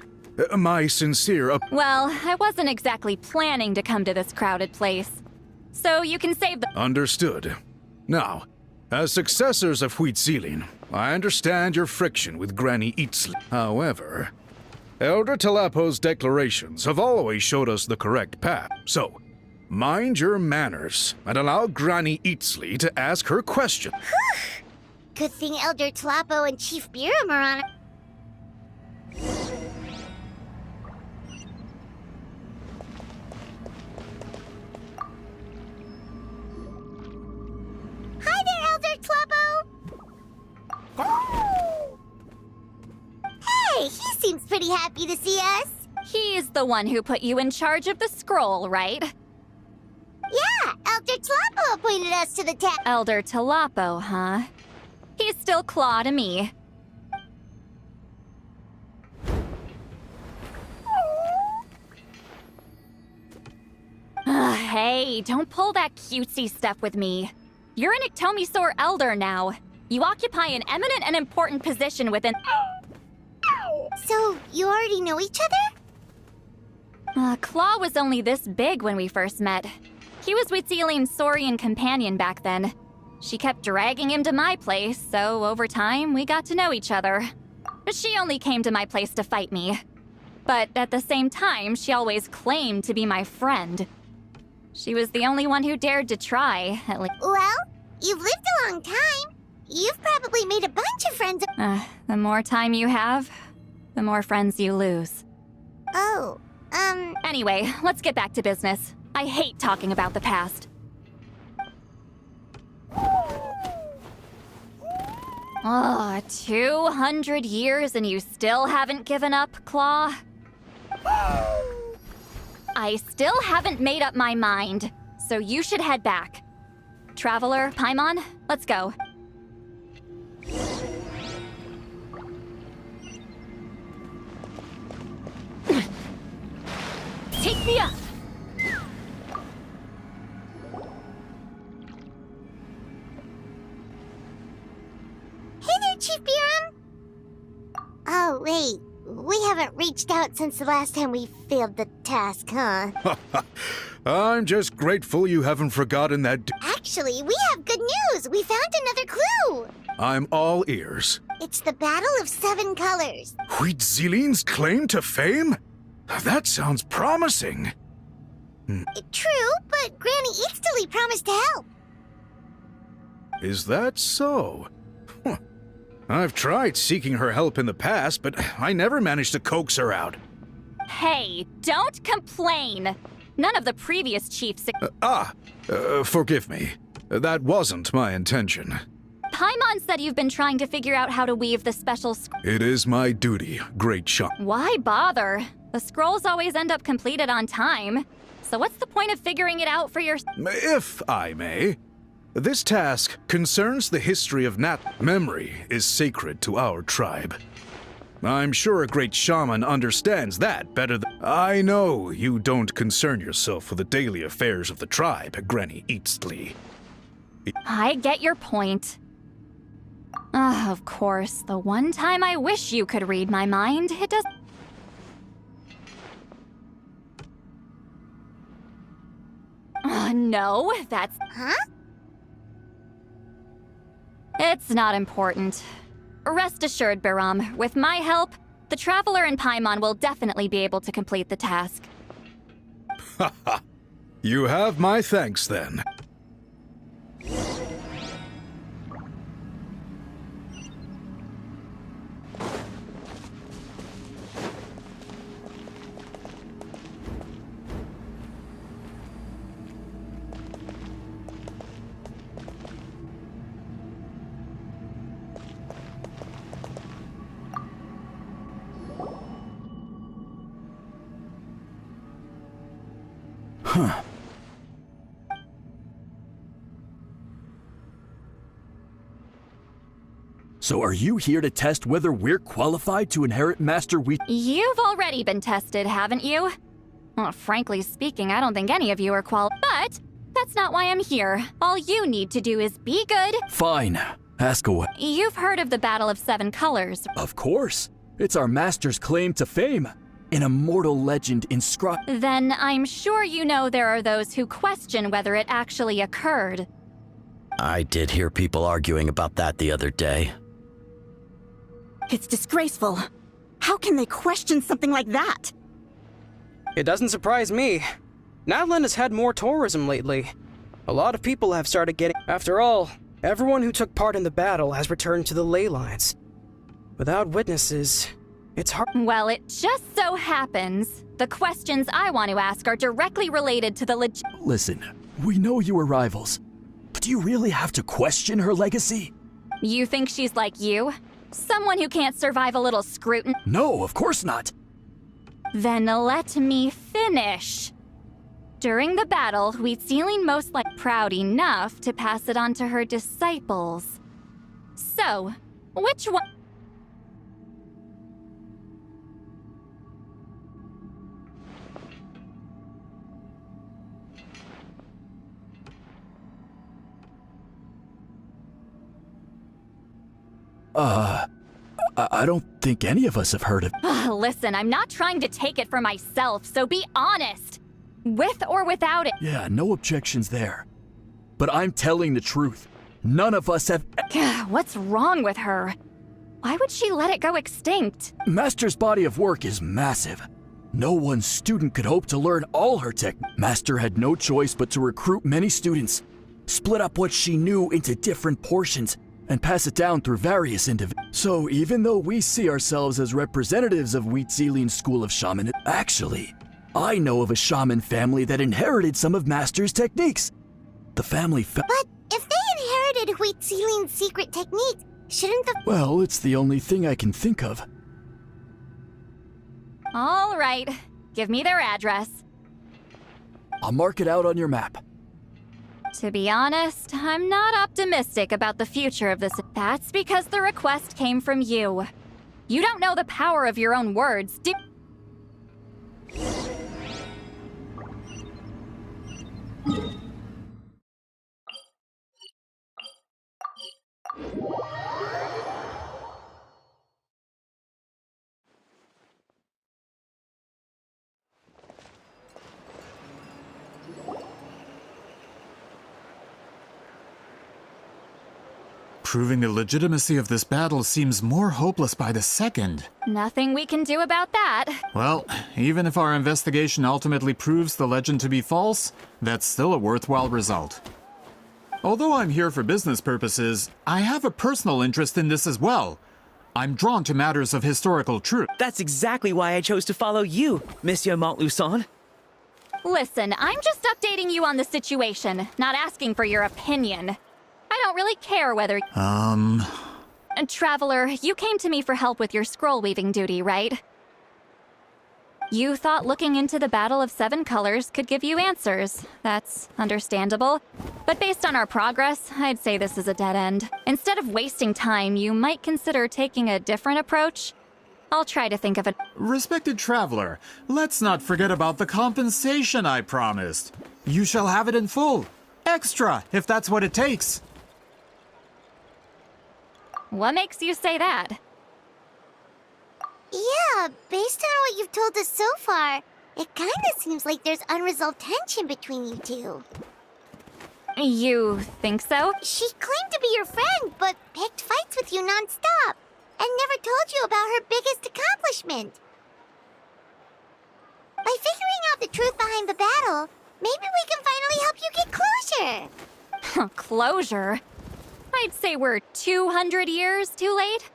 My sincere... Well, I wasn't exactly planning to come to this crowded place. So you can save the... Understood. Now, as successors of THUYīt, I understand your friction with Granny Eatsley. However, Elder Talapo's declarations have always showed us the correct path. So, mind your manners and allow Granny Eatsley to ask her question. Good thing Elder Talapo and Chief Biram are on it. Hi there, Elder Talapo! Hey, he seems pretty happy to see us. He's the one who put you in charge of the scroll, right? Yeah, Elder Talapo appointed us to the task. Elder Talapo, huh? He's still Claw to me. Hey, don't pull that cutesy stuff with me. You're an Iktomi Elder now. You occupy an eminent and important position within... So, you already know each other? Claw was only this big when we first met. He was Wheatsealing's Saurian companion back then. She kept dragging him to my place, so over time, we got to know each other. But she only came to my place to fight me. But at the same time, she always claimed to be my friend. She was the only one who dared to try, at least. Well, you've lived a long time. You've probably made a bunch of friends. The more time you have, the more friends you lose. Oh, Anyway, let's get back to business. I hate talking about the past. 200 years and you still haven't given up, Claw? I still haven't made up my mind, so you should head back. Traveler, Paimon, let's go. Take me up! Hey there, Chief Biram! Oh, wait. We haven't reached out since the last time we failed the task, huh? I'm just grateful you haven't forgotten that. Actually, we have good news! We found another clue! I'm all ears. It's the Battle of 7 Colors. Wheatsealing's claim to fame? That sounds promising. True, but Granny Eatsley promised to help. Is that so? I've tried seeking her help in the past, but I never managed to coax her out. Hey, don't complain! None of the previous chiefs... Forgive me. That wasn't my intention. Paimon said you've been trying to figure out how to weave the special It is my duty, great shaman. Why bother? The scrolls always end up completed on time. So what's the point of figuring it out for your... If I may, this task concerns the history of Nat. Memory is sacred to our tribe. I'm sure a great shaman understands that better than... I know you don't concern yourself with the daily affairs of the tribe, Granny Eatsley. I get your point. Of course, the one time I wish you could read my mind, it does... No, that's... Huh? It's not important. Rest assured, Biram, with my help, the Traveler and Paimon will definitely be able to complete the task. Haha. You have my thanks, then. So are you here to test whether we're qualified to inherit Master Wheat? You've already been tested, haven't you? Well, frankly speaking, I don't think any of you are but that's not why I'm here. All you need to do is be good. Fine. Ask away. You've heard of the Battle of Seven Colors. Of course. It's our master's claim to fame. An immortal legend inscribed. Then I'm sure you know there are those who question whether it actually occurred. I did hear people arguing about that the other day. It's disgraceful. How can they question something like that? It doesn't surprise me. NHÄN has had more tourism lately. A lot of people have started getting... After all, everyone who took part in the battle has returned to the ley lines. Without witnesses, it's hard... Well, it just so happens the questions I want to ask are directly related to the Listen, we know you were rivals, but do you really have to question her legacy? You think she's like you? Someone who can't survive a little scrutiny? No, of course not. Then let me finish. During the battle, THUYjon most likely proud enough to pass it on to her disciples. So, which one? I don't think any of us have heard of... Listen, I'm not trying to take it for myself, so be honest. With or without it. Yeah, no objections there. But I'm telling the truth. None of us have... What's wrong with her? Why would she let it go extinct? Master's body of work is massive. No one student could hope to learn all her tech. Master had no choice but to recruit many students, split up what she knew into different portions, and pass it down through various individuals. So even though we see ourselves as representatives of THÜYJIN's school of shaman, actually, I know of a shaman family that inherited some of Master's techniques. The family But if they inherited THÜYJIN's secret techniques, shouldn't the... Well, it's the only thing I can think of. All right, give me their address. I'll mark it out on your map. To be honest, I'm not optimistic about the future of this. That's because the request came from you. You don't know the power of your own words, do... Proving the legitimacy of this battle seems more hopeless by the second. Nothing we can do about that. Well, even if our investigation ultimately proves the legend to be false, that's still a worthwhile result. Although I'm here for business purposes, I have a personal interest in this as well. I'm drawn to matters of historical truth. That's exactly why I chose to follow you, Monsieur Montluçon. Listen, I'm just updating you on the situation, not asking for your opinion. I don't really care whether... Traveler, you came to me for help with your scroll weaving duty, right? You thought looking into the Battle of Seven Colors could give you answers. That's understandable. But based on our progress, I'd say this is a dead end. Instead of wasting time, you might consider taking a different approach. I'll try to think of it. Respected traveler, let's not forget about the compensation I promised. You shall have it in full. Extra, if that's what it takes. What makes you say that? Yeah, based on what you've told us so far, it kinda seems like there's unresolved tension between you two. You think so? She claimed to be your friend, but picked fights with you non-stop, and never told you about her biggest accomplishment. By figuring out the truth behind the battle, maybe we can finally help you get closure. Closure? I'd say we're 200 years too late.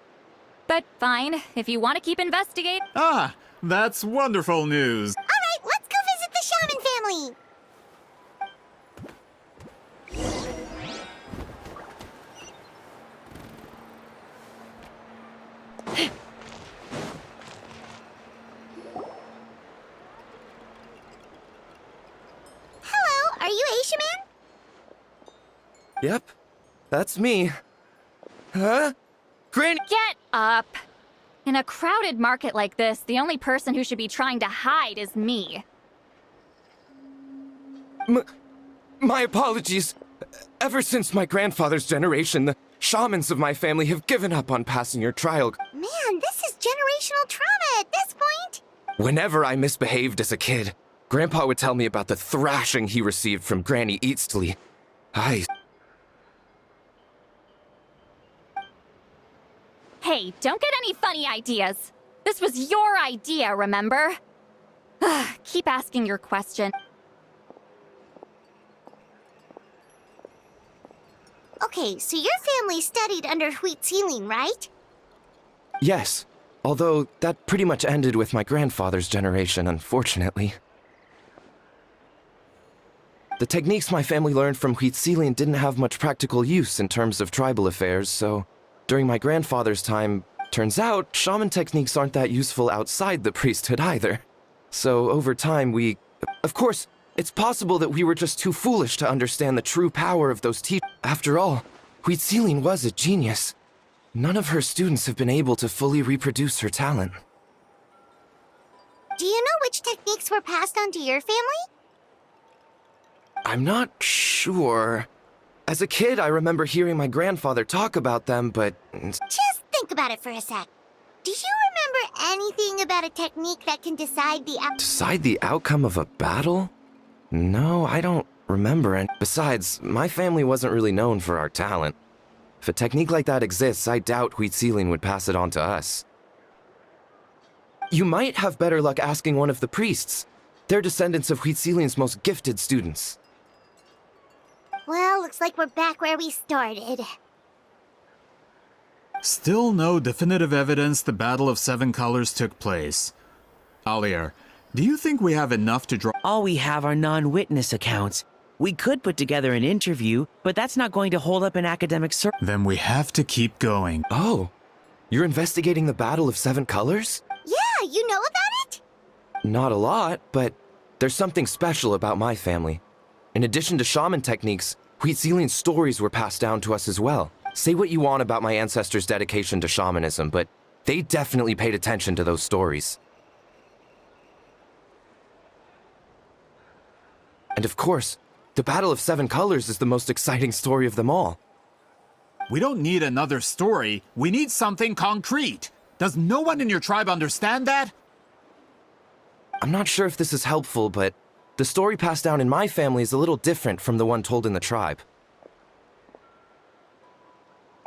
But fine, if you want to keep investigating. Ah, that's wonderful news. All right, let's go visit the shaman family. Hello, are you a shaman? Yep, that's me. Huh? Granny! Get up! In a crowded market like this, the only person who should be trying to hide is me. My apologies. Ever since my grandfather's generation, the shamans of my family have given up on passing your trial. Man, this is generational trauma at this point. Whenever I misbehaved as a kid, Grandpa would tell me about the thrashing he received from Granny Eastly. Hey, don't get any funny ideas. This was your idea, remember? Keep asking your question. Okay, so your family studied under THUYīt, right? Yes, although that pretty much ended with my grandfather's generation, unfortunately. The techniques my family learned from THUYīt didn't have much practical use in terms of tribal affairs, so during my grandfather's time, turns out shaman techniques aren't that useful outside the priesthood either. So over time of course, it's possible that we were just too foolish to understand the true power of those teachers. After all, THUYīt was a genius. None of her students have been able to fully reproduce her talent. Do you know which techniques were passed on to your family? I'm not sure. As a kid, I remember hearing my grandfather talk about them, but... Just think about it for a sec. Do you remember anything about a technique that can decide the Decide the outcome of a battle? No, I don't remember any. Besides, my family wasn't really known for our talent. If a technique like that exists, I doubt THUYīt would pass it on to us. You might have better luck asking one of the priests. They're descendants of THUYīt's most gifted students. Well, looks like we're back where we started. Still no definitive evidence the Battle of Seven Colors took place. Alier, do you think we have enough to draw? All we have are non-witness accounts. We could put together an interview, but that's not going to hold up an academic search. Then we have to keep going. Oh, you're investigating the Battle of Seven Colors? Yeah, you know about it? Not a lot, but there's something special about my family. In addition to shaman techniques, THUYīt's stories were passed down to us as well. Say what you want about my ancestors' dedication to shamanism, but they definitely paid attention to those stories. And of course, the Battle of Seven Colors is the most exciting story of them all. We don't need another story. We need something concrete. Does no one in your tribe understand that? I'm not sure if this is helpful, but the story passed down in my family is a little different from the one told in the tribe.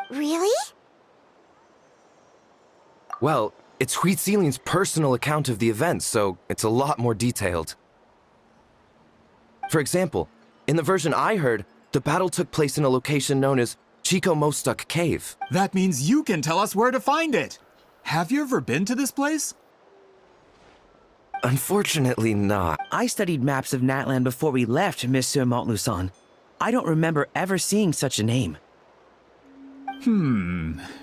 Really? Well, it's THUYīt's personal account of the event, so it's a lot more detailed. For example, in the version I heard, the battle took place in a location known as Chico-Mostuk Cave. That means you can tell us where to find it. Have you ever been to this place? Unfortunately not. I studied maps of Natlan before we left, Monsieur Montluçon. I don't remember ever seeing such a name.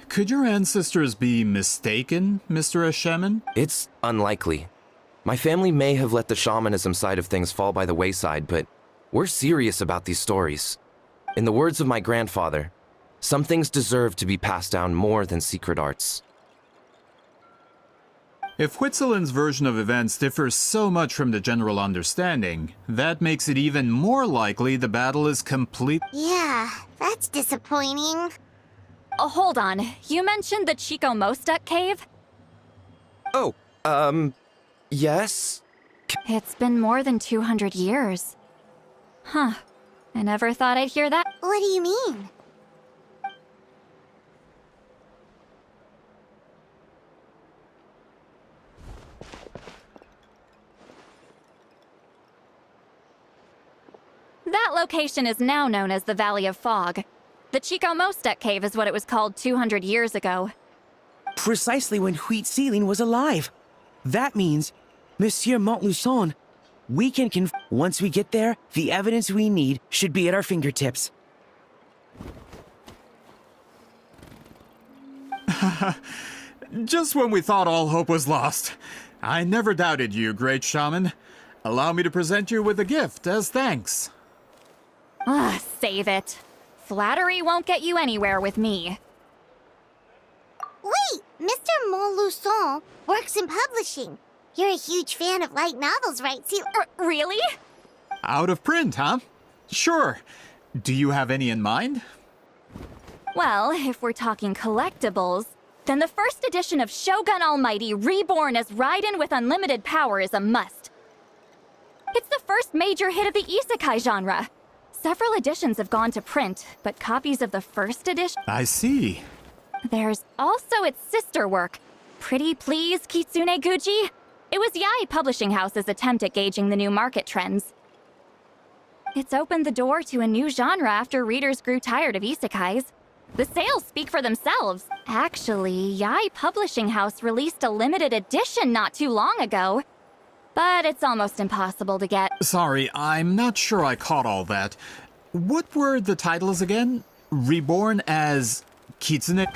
Could your ancestors be mistaken, Mr. Shaman? It's unlikely. My family may have let the shamanism side of things fall by the wayside, but we're serious about these stories. In the words of my grandfather, some things deserve to be passed down more than secret arts. If Huitzilin's version of events differs so much from the general understanding, that makes it even more likely the battle is complete. Yeah, that's disappointing. Oh, hold on. You mentioned the Chico-Mostuk Cave? Oh, yes? It's been more than 200 years. Huh. I never thought I'd hear that. What do you mean? That location is now known as the Valley of Fog. The Chico-Mostuk Cave is what it was called 200 years ago. Precisely when Huitzilin was alive. That means, Monsieur Montluçon, we can once we get there, the evidence we need should be at our fingertips. Just when we thought all hope was lost. I never doubted you, great shaman. Allow me to present you with a gift as thanks. Save it. Flattery won't get you anywhere with me. Wait, Mr. Montluçon works in publishing. You're a huge fan of light novels, right, Really? Out of print, huh? Sure. Do you have any in mind? Well, if we're talking collectibles, then the first edition of Shogun Almighty reborn as Raiden with unlimited power is a must. It's the first major hit of the isekai genre. Several editions have gone to print, but copies of the first edition... I see. There's also its sister work, Pretty Please Kitsune Guji. It was Yae Publishing House's attempt at gauging the new market trends. It's opened the door to a new genre after readers grew tired of isekais. The sales speak for themselves. Actually, Yae Publishing House released a limited edition not too long ago. But it's almost impossible to get. Sorry, I'm not sure I caught all that. What were the titles again? Reborn as Kitsune?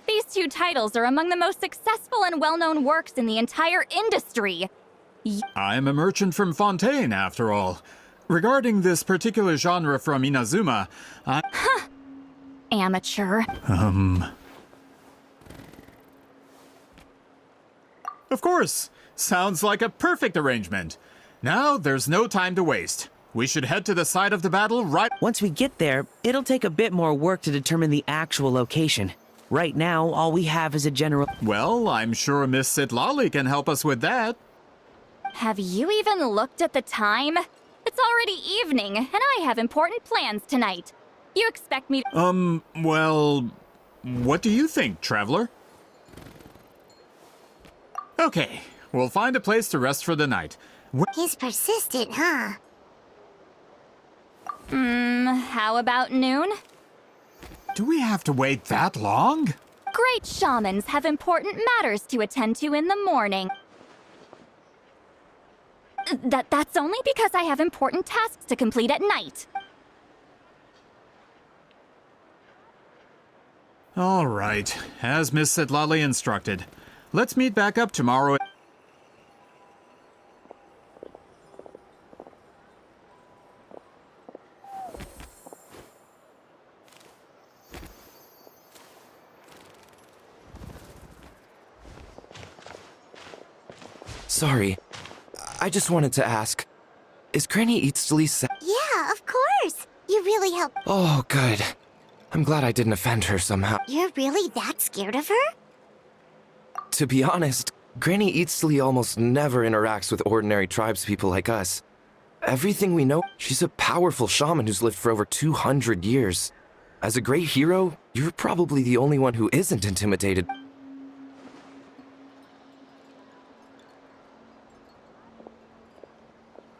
These two titles are among the most successful and well-known works in the entire industry. I'm a merchant from Fontaine, after all. Regarding this particular genre from Inazuma, Amateur. Of course. Sounds like a perfect arrangement. Now, there's no time to waste. We should head to the site of the battle right... Once we get there, it'll take a bit more work to determine the actual location. Right now, all we have is a general... Well, I'm sure Miss Citlali can help us with that. Have you even looked at the time? It's already evening, and I have important plans tonight. You expect me to... Well... What do you think, Traveler? Okay, we'll find a place to rest for the night. He's persistent, huh? How about noon? Do we have to wait that long? Great shamans have important matters to attend to in the morning. That's only because I have important tasks to complete at night. All right, as Miss Citlali instructed. Let's meet back up tomorrow. Sorry. I just wanted to ask, is Granny Eatsley Yeah, of course. You really helped. Oh, good. I'm glad I didn't offend her somehow. You're really that scared of her? To be honest, Granny Eatsley almost never interacts with ordinary tribespeople like us. Everything we know, she's a powerful shaman who's lived for over 200 years. As a great hero, you're probably the only one who isn't intimidated.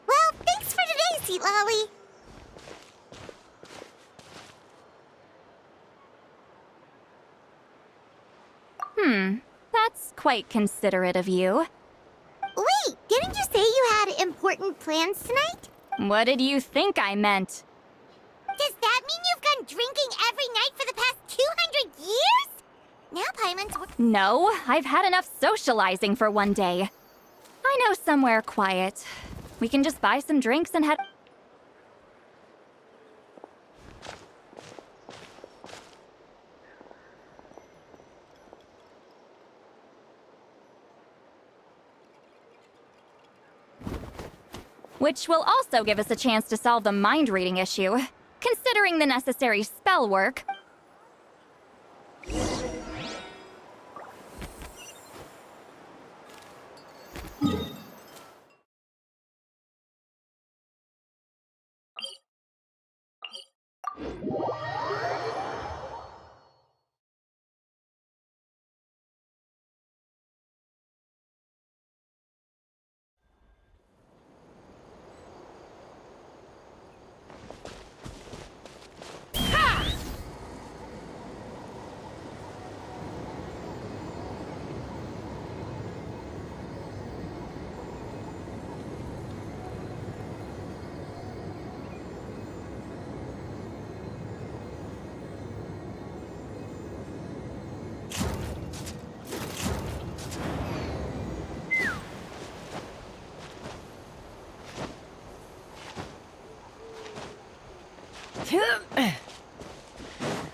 Well, thanks for today, Sweet Lolly. That's quite considerate of you. Wait, didn't you say you had important plans tonight? What did you think I meant? Does that mean you've gone drinking every night for the past 200 years? Now Paimon's... No, I've had enough socializing for one day. I know somewhere quiet. We can just buy some drinks and head... Which will also give us a chance to solve the mind-reading issue, considering the necessary spell work.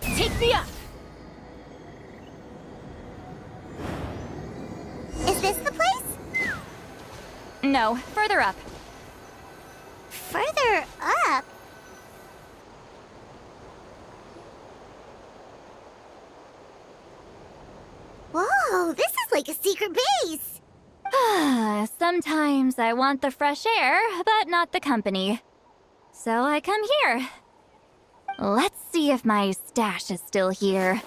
Take me up! No, further up. Further up? Whoa, this is like a secret base! Sometimes I want the fresh air, but not the company. So I come here. Let's see if my stash is still here.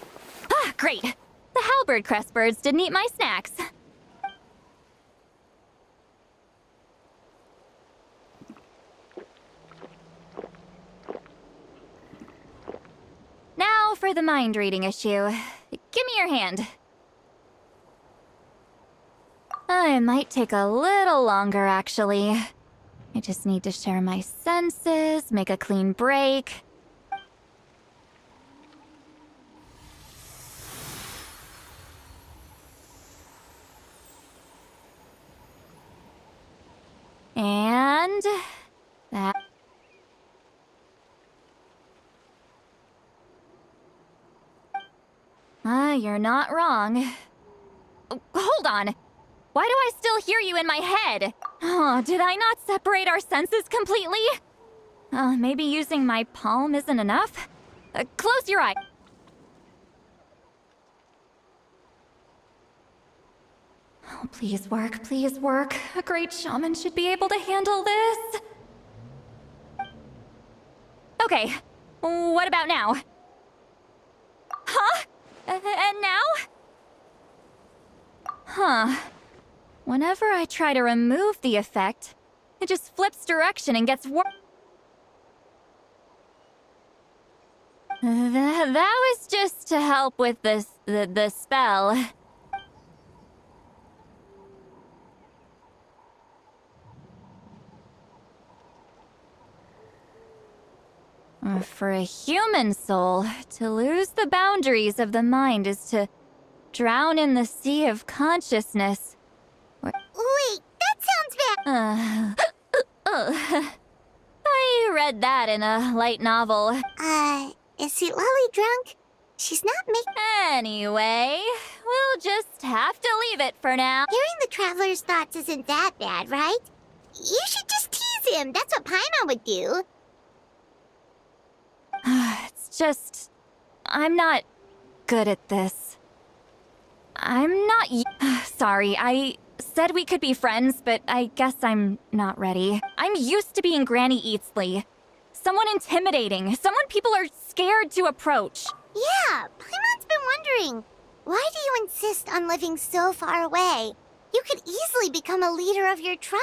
Ah, great! The halberd crest birds didn't eat my snacks. Now for the mind-reading issue. Give me your hand. It might take a little longer, actually. I just need to share my senses, make a clean break. And that. You're not wrong. Hold on. Why do I still hear you in my head? Oh, did I not separate our senses completely? Maybe using my palm isn't enough? Close your eye. Oh, please work, please work. A great shaman should be able to handle this. Okay, what about now? Huh? And now? Huh. Whenever I try to remove the effect, it just flips direction and gets worse. That was just to help with the spell. For a human soul, to lose the boundaries of the mind is to drown in the sea of consciousness. Wait, that sounds bad. I read that in a light novel. Is Sweet Lolly drunk? She's not making... Anyway, we'll just have to leave it for now. Hearing the Traveler's thoughts isn't that bad, right? You should just tease him. That's what Paimon would do. It's just... I'm not good at this. I'm not... Sorry, I said we could be friends, but I guess I'm not ready. I'm used to being Granny Eatsley. Someone intimidating, someone people are scared to approach. Yeah, Paimon's been wondering. Why do you insist on living so far away? You could easily become a leader of your tribe.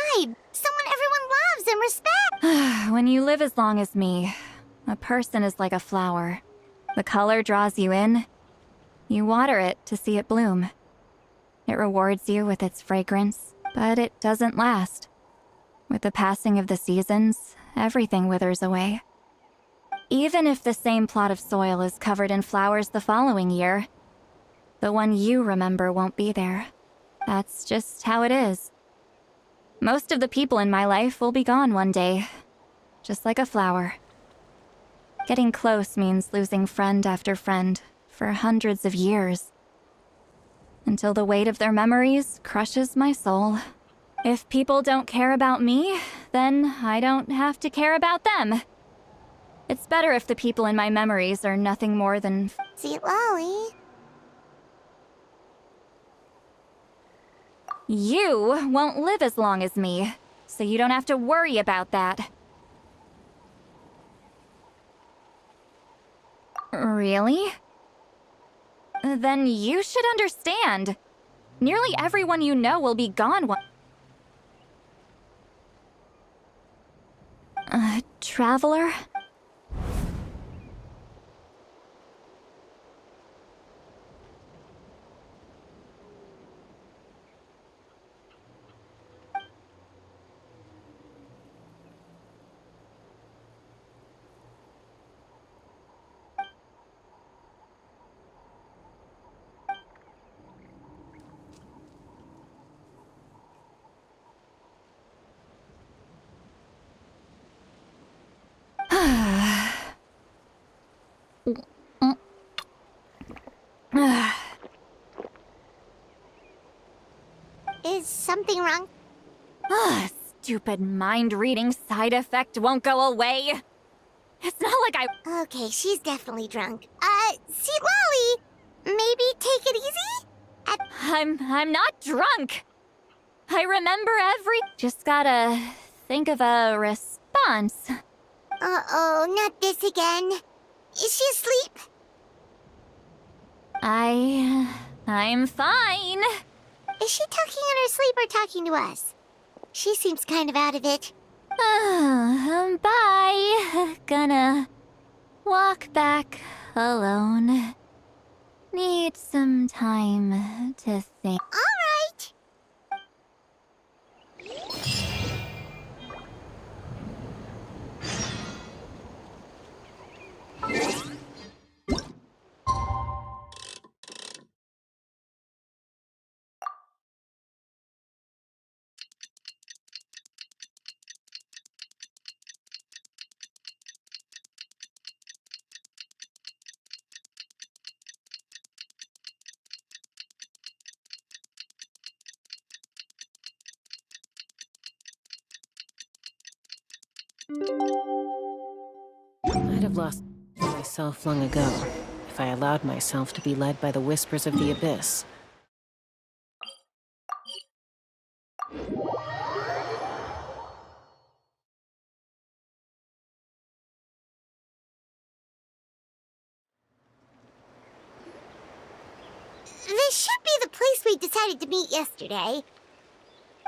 Someone everyone loves and respects. When you live as long as me, a person is like a flower. The color draws you in. You water it to see it bloom. It rewards you with its fragrance, but it doesn't last. With the passing of the seasons, everything withers away. Even if the same plot of soil is covered in flowers the following year, the one you remember won't be there. That's just how it is. Most of the people in my life will be gone one day, just like a flower. Getting close means losing friend after friend for hundreds of years, until the weight of their memories crushes my soul. If people don't care about me, then I don't have to care about them. It's better if the people in my memories are nothing more than... Sweet Lolly. You won't live as long as me, so you don't have to worry about that. Really? Then you should understand. Nearly everyone you know will be gone one... Traveler? Is something wrong? Ugh, stupid mind-reading side effect won't go away. It's not like I... Okay, she's definitely drunk. Seat Lolly, maybe take it easy? I'm not drunk. I remember every... Just gotta think of a response. Uh-oh, not this again. Is she asleep? I'm fine. Is she talking in her sleep or talking to us? She seems kind of out of it. Bye. Gonna walk back alone. Need some time to think. All right. I'd have lost myself long ago if I allowed myself to be led by the whispers of the abyss. This should be the place we decided to meet yesterday.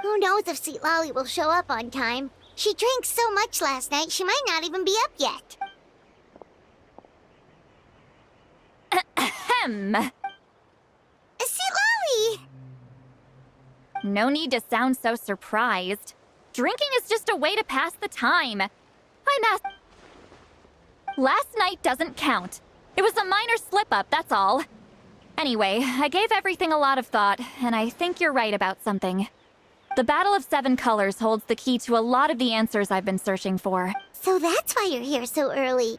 Who knows if Sweet Lolly will show up on time. She drank so much last night, she might not even be up yet. Ahem. Sweet Lolly! No need to sound so surprised. Drinking is just a way to pass the time. Last night doesn't count. It was a minor slip-up, that's all. Anyway, I gave everything a lot of thought, and I think you're right about something. The Battle of Seven Colors holds the key to a lot of the answers I've been searching for. So that's why you're here so early.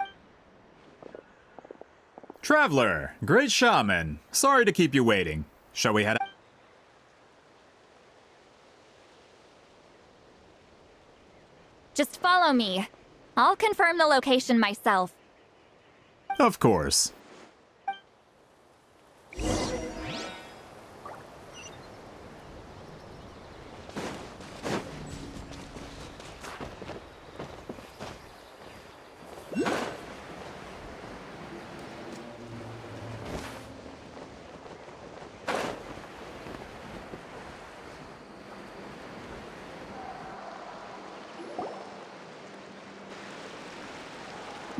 Traveler, great shaman. Sorry to keep you waiting. Shall we head out? Just follow me. I'll confirm the location myself. Of course.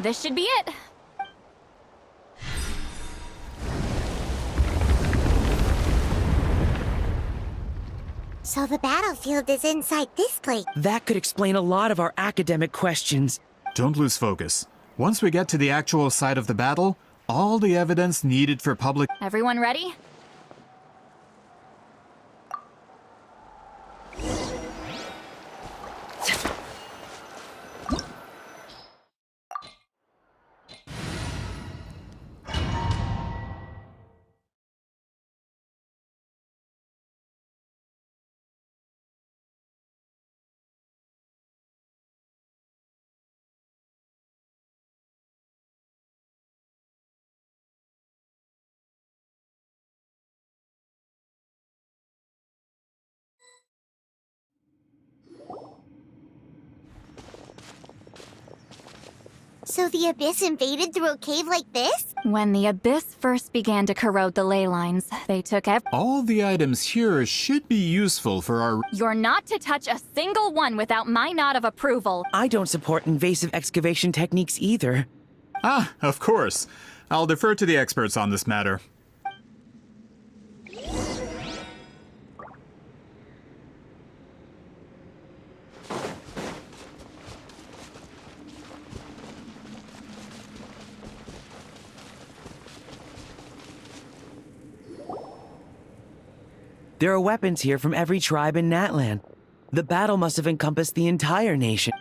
This should be it. So the battlefield is inside this place. That could explain a lot of our academic questions. Don't lose focus. Once we get to the actual site of the battle, all the evidence needed for public... Everyone ready? So the Abyss invaded through a cave like this? When the Abyss first began to corrode the ley lines, they took All the items here should be useful for our... You're not to touch a single one without my nod of approval. I don't support invasive excavation techniques either. Ah, of course. I'll defer to the experts on this matter. There are weapons here from every tribe in NHÄN. The battle must have encompassed the entire nation.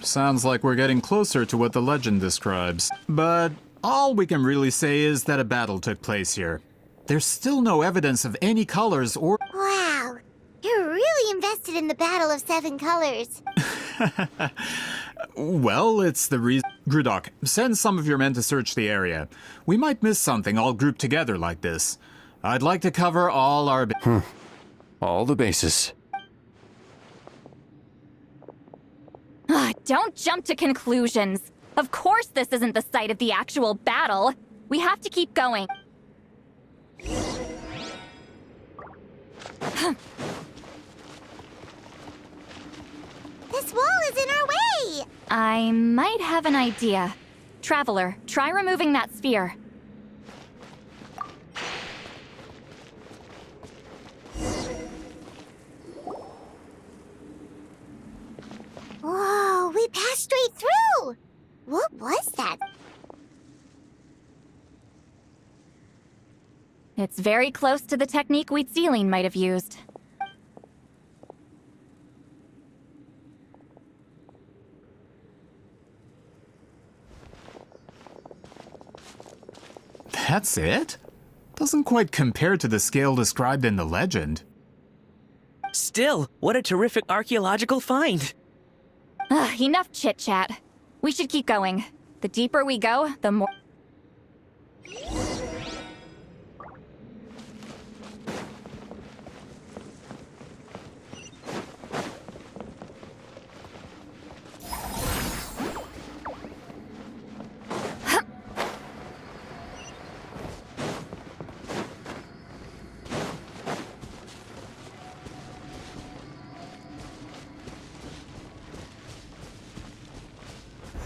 Sounds like we're getting closer to what the legend describes. But all we can really say is that a battle took place here. There's still no evidence of any colors or... Wow, you're the Battle of Seven Colors? Well, it's the reason. Grudok, send some of your men to search the area. We might miss something all grouped together like this. I'd like to cover all our... All the bases. Don't jump to conclusions. Of course this isn't the site of the actual battle. We have to keep going. This wall is in our way! I might have an idea. Traveler, try removing that sphere. Whoa, we passed straight through! What was that? It's very close to the technique THUYīt might have used. That's it? Doesn't quite compare to the scale described in the legend. Still, what a terrific archaeological find! Enough chit-chat. We should keep going. The deeper we go, the more...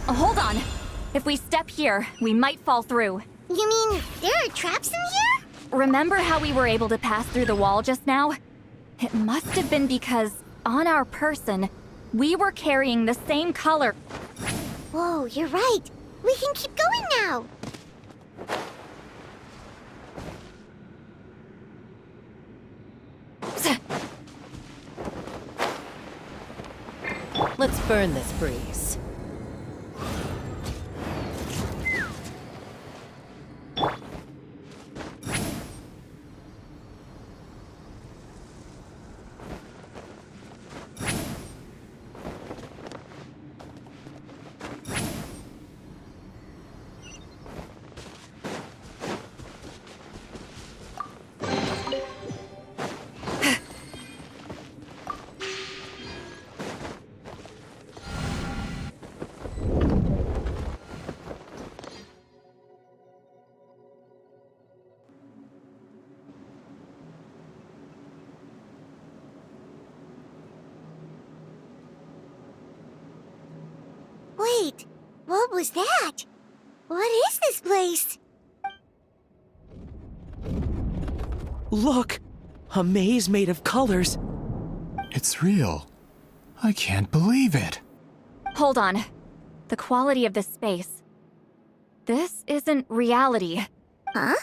Hold on. If we step here, we might fall through. You mean there are traps in here? Remember how we were able to pass through the wall just now? It must have been because, on our person, we were carrying the same color. Whoa, you're right. We can keep going now. Let's burn this breeze. Wait, what was that? What is this place? Look! A maze made of colors. It's real. I can't believe it. Hold on. The quality of this space. This isn't reality. Huh?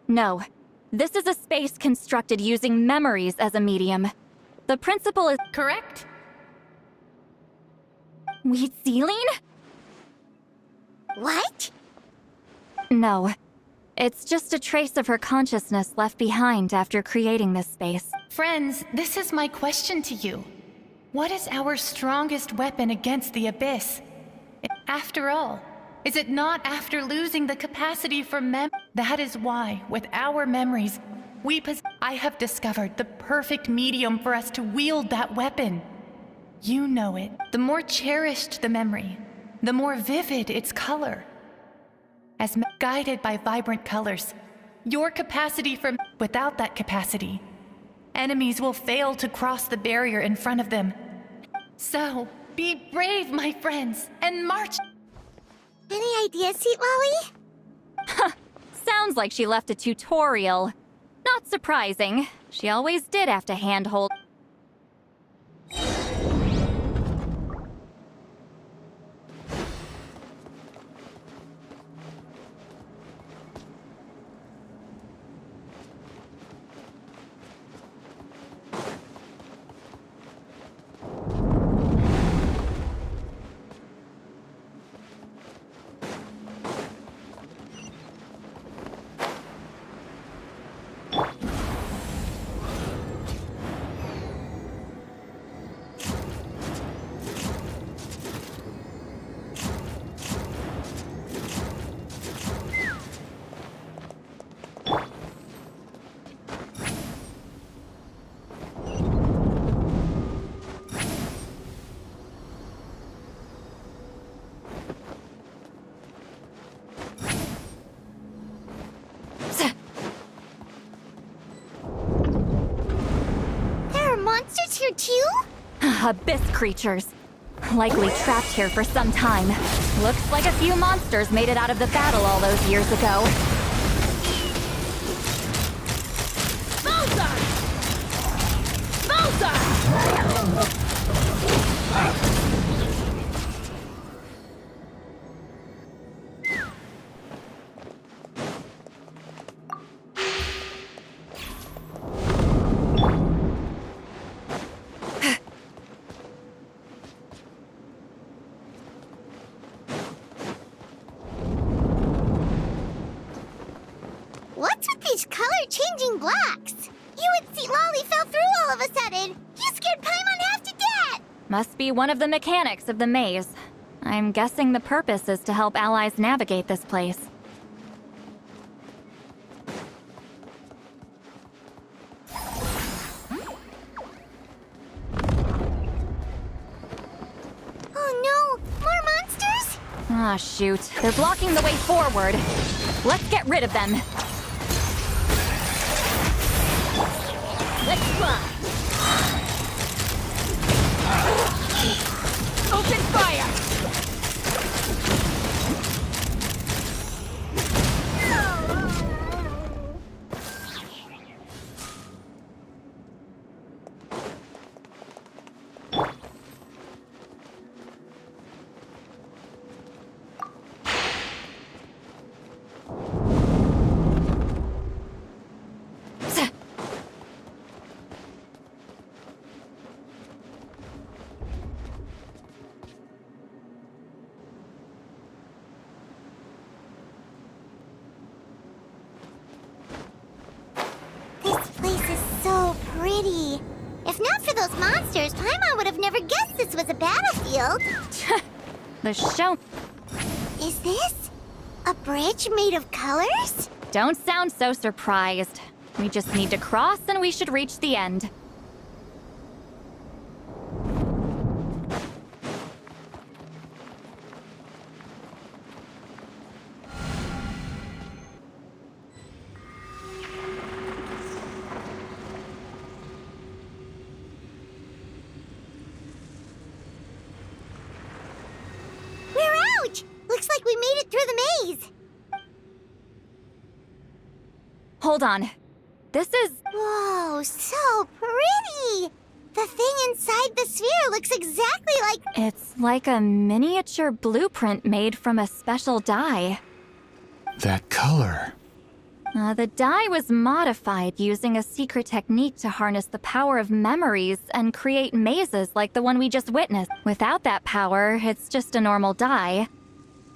No. This is a space constructed using memories as a medium. The principle is... Correct? THUYīt? What? No. It's just a trace of her consciousness left behind after creating this space. Friends, this is my question to you. What is our strongest weapon against the Abyss? After all, is it not after losing the capacity for That is why, with our memories, I have discovered the perfect medium for us to wield that weapon. You know it. The more cherished the memory, the more vivid its color. As guided by vibrant colors, your capacity for... Without that capacity, enemies will fail to cross the barrier in front of them. So, be brave, my friends, and march! Any ideas, THÜYīt? Sounds like she left a tutorial. Not surprising. She always did have to handhold. here too? Abyss creatures. Likely trapped here for some time. Looks like a few monsters made it out of the battle all those years ago. Bullseye! Bullseye! What's with these color-changing blocks? You would see Lolly fell through all of a sudden. You scared Paimon half to death. Must be one of the mechanics of the maze. I'm guessing the purpose is to help allies navigate this place. Oh no, more monsters? Ah, shoot. They're blocking the way forward. Let's get rid of them. Let's fly. Open fire. Pretty. If not for those monsters, Paimon would have never guessed this was a battlefield. The show. Is this a bridge made of colors? Don't sound so surprised. We just need to cross and we should reach the end. Looks like we made it through the maze. Hold on. This is... Whoa, so pretty! The thing inside the sphere looks exactly like... It's like a miniature blueprint made from a special dye. That color. The dye was modified using a secret technique to harness the power of memories and create mazes like the one we just witnessed. Without that power, it's just a normal dye.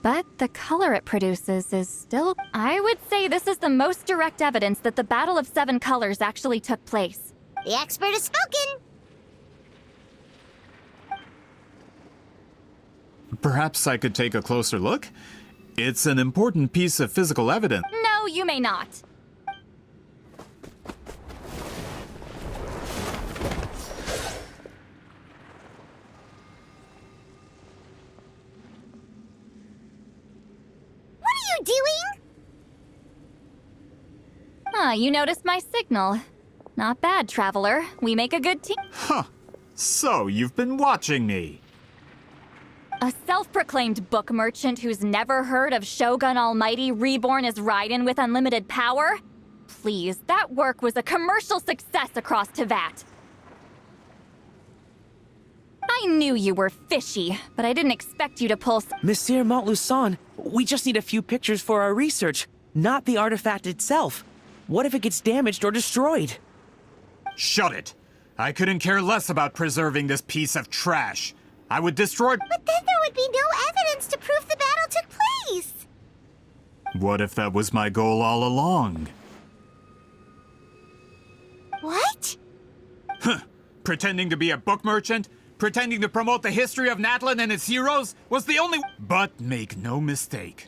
But the color it produces is still... I would say this is the most direct evidence that the Battle of Seven Colors actually took place. The expert has spoken! Perhaps I could take a closer look? It's an important piece of physical evidence. No, you may not. Doing? You noticed my signal. Not bad, traveler. We make a good team. Huh. So, you've been watching me. A self-proclaimed book merchant who's never heard of Shogun Almighty reborn as Raiden with unlimited power? Please, that work was a commercial success across THUY't. I knew you were fishy, but I didn't expect you to pull... Monsieur Montluçon, we just need a few pictures for our research, not the artifact itself. What if it gets damaged or destroyed? Shut it! I couldn't care less about preserving this piece of trash. I would destroy... But then there would be no evidence to prove the battle took place! What if that was my goal all along? What? Huh. Pretending to be a book merchant? Pretending to promote the history of Natlan and its heroes was the only... But make no mistake.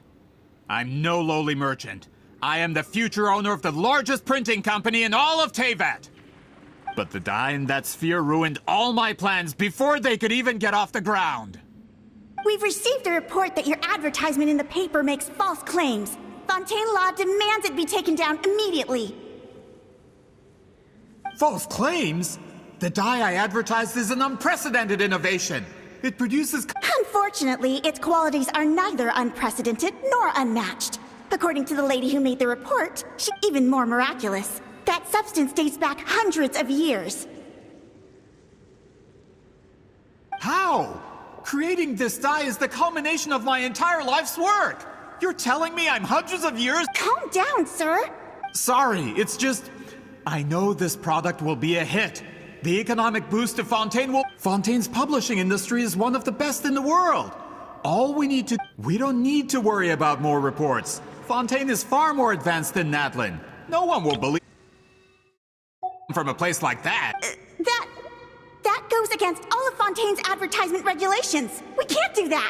I'm no lowly merchant. I am the future owner of the largest printing company in all of THUY't. But the dye in that sphere ruined all my plans before they could even get off the ground. We've received a report that your advertisement in the paper makes false claims. Fontaine Law demands it be taken down immediately. False claims? The dye I advertised is an unprecedented innovation. It produces... Unfortunately, its qualities are neither unprecedented nor unmatched. According to the lady who made the report, she's even more miraculous. That substance dates back hundreds of years. How? Creating this dye is the culmination of my entire life's work. You're telling me I'm hundreds of years... Calm down, sir. Sorry, it's just... I know this product will be a hit. The economic boost to Fontaine will... Fontaine's publishing industry is one of the best in the world. All we need to... We don't need to worry about more reports. Fontaine is far more advanced than NHÄN. No one will believe... from a place like that. That goes against all of Fontaine's advertisement regulations. We can't do that.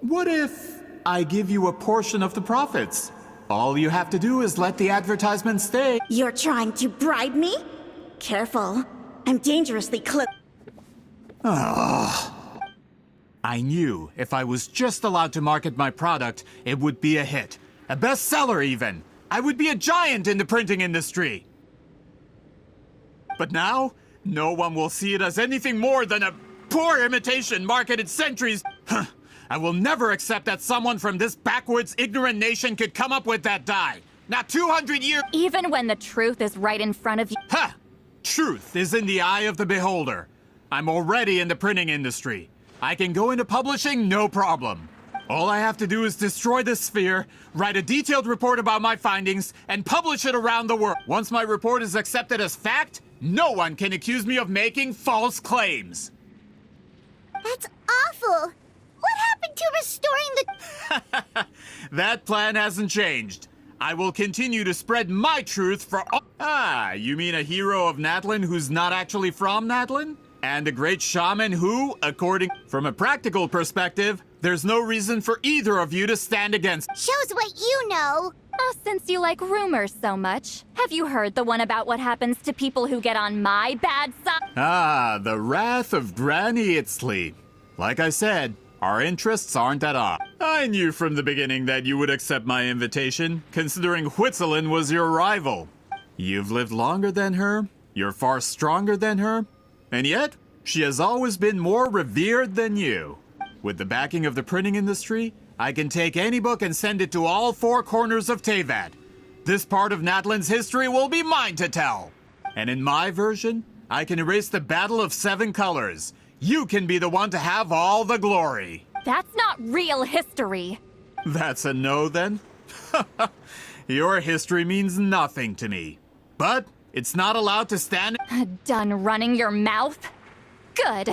What if I give you a portion of the profits? All you have to do is let the advertisement stay. You're trying to bribe me? Careful. I'm dangerously close. I knew if I was just allowed to market my product, it would be a hit. A bestseller even. I would be a giant in the printing industry. But now, no one will see it as anything more than a poor imitation marketed centuries. I will never accept that someone from this backwoods, ignorant nation could come up with that dye. Not 200 years... Even when the truth is right in front of you... Ha! Truth is in the eye of the beholder. I'm already in the printing industry. I can go into publishing, no problem. All I have to do is destroy the sphere, write a detailed report about my findings, and publish it around the world. Once my report is accepted as fact, no one can accuse me of making false claims. That's awful. What happened to restoring the... That plan hasn't changed. I will continue to spread my truth for all... Ah, you mean a hero of NHÄN who's not actually from NHÄN? And a great shaman who, according... From a practical perspective, there's no reason for either of you to stand against... Shows what you know. Oh, since you like rumors so much, have you heard the one about what happens to people who get on my bad side? Ah, the wrath of Granny Itzley. Like I said, our interests aren't at odds. I knew from the beginning that you would accept my invitation, considering Hwitzelin was your rival. You've lived longer than her, you're far stronger than her, and yet, she has always been more revered than you. With the backing of the printing industry, I can take any book and send it to all four corners of THUY't. This part of NHÄN's history will be mine to tell. And in my version, I can erase the Battle of 7 Colors. You can be the one to have all the glory. That's not real history. That's a no, then? Your history means nothing to me. But it's not allowed to stand... Done running your mouth? Good.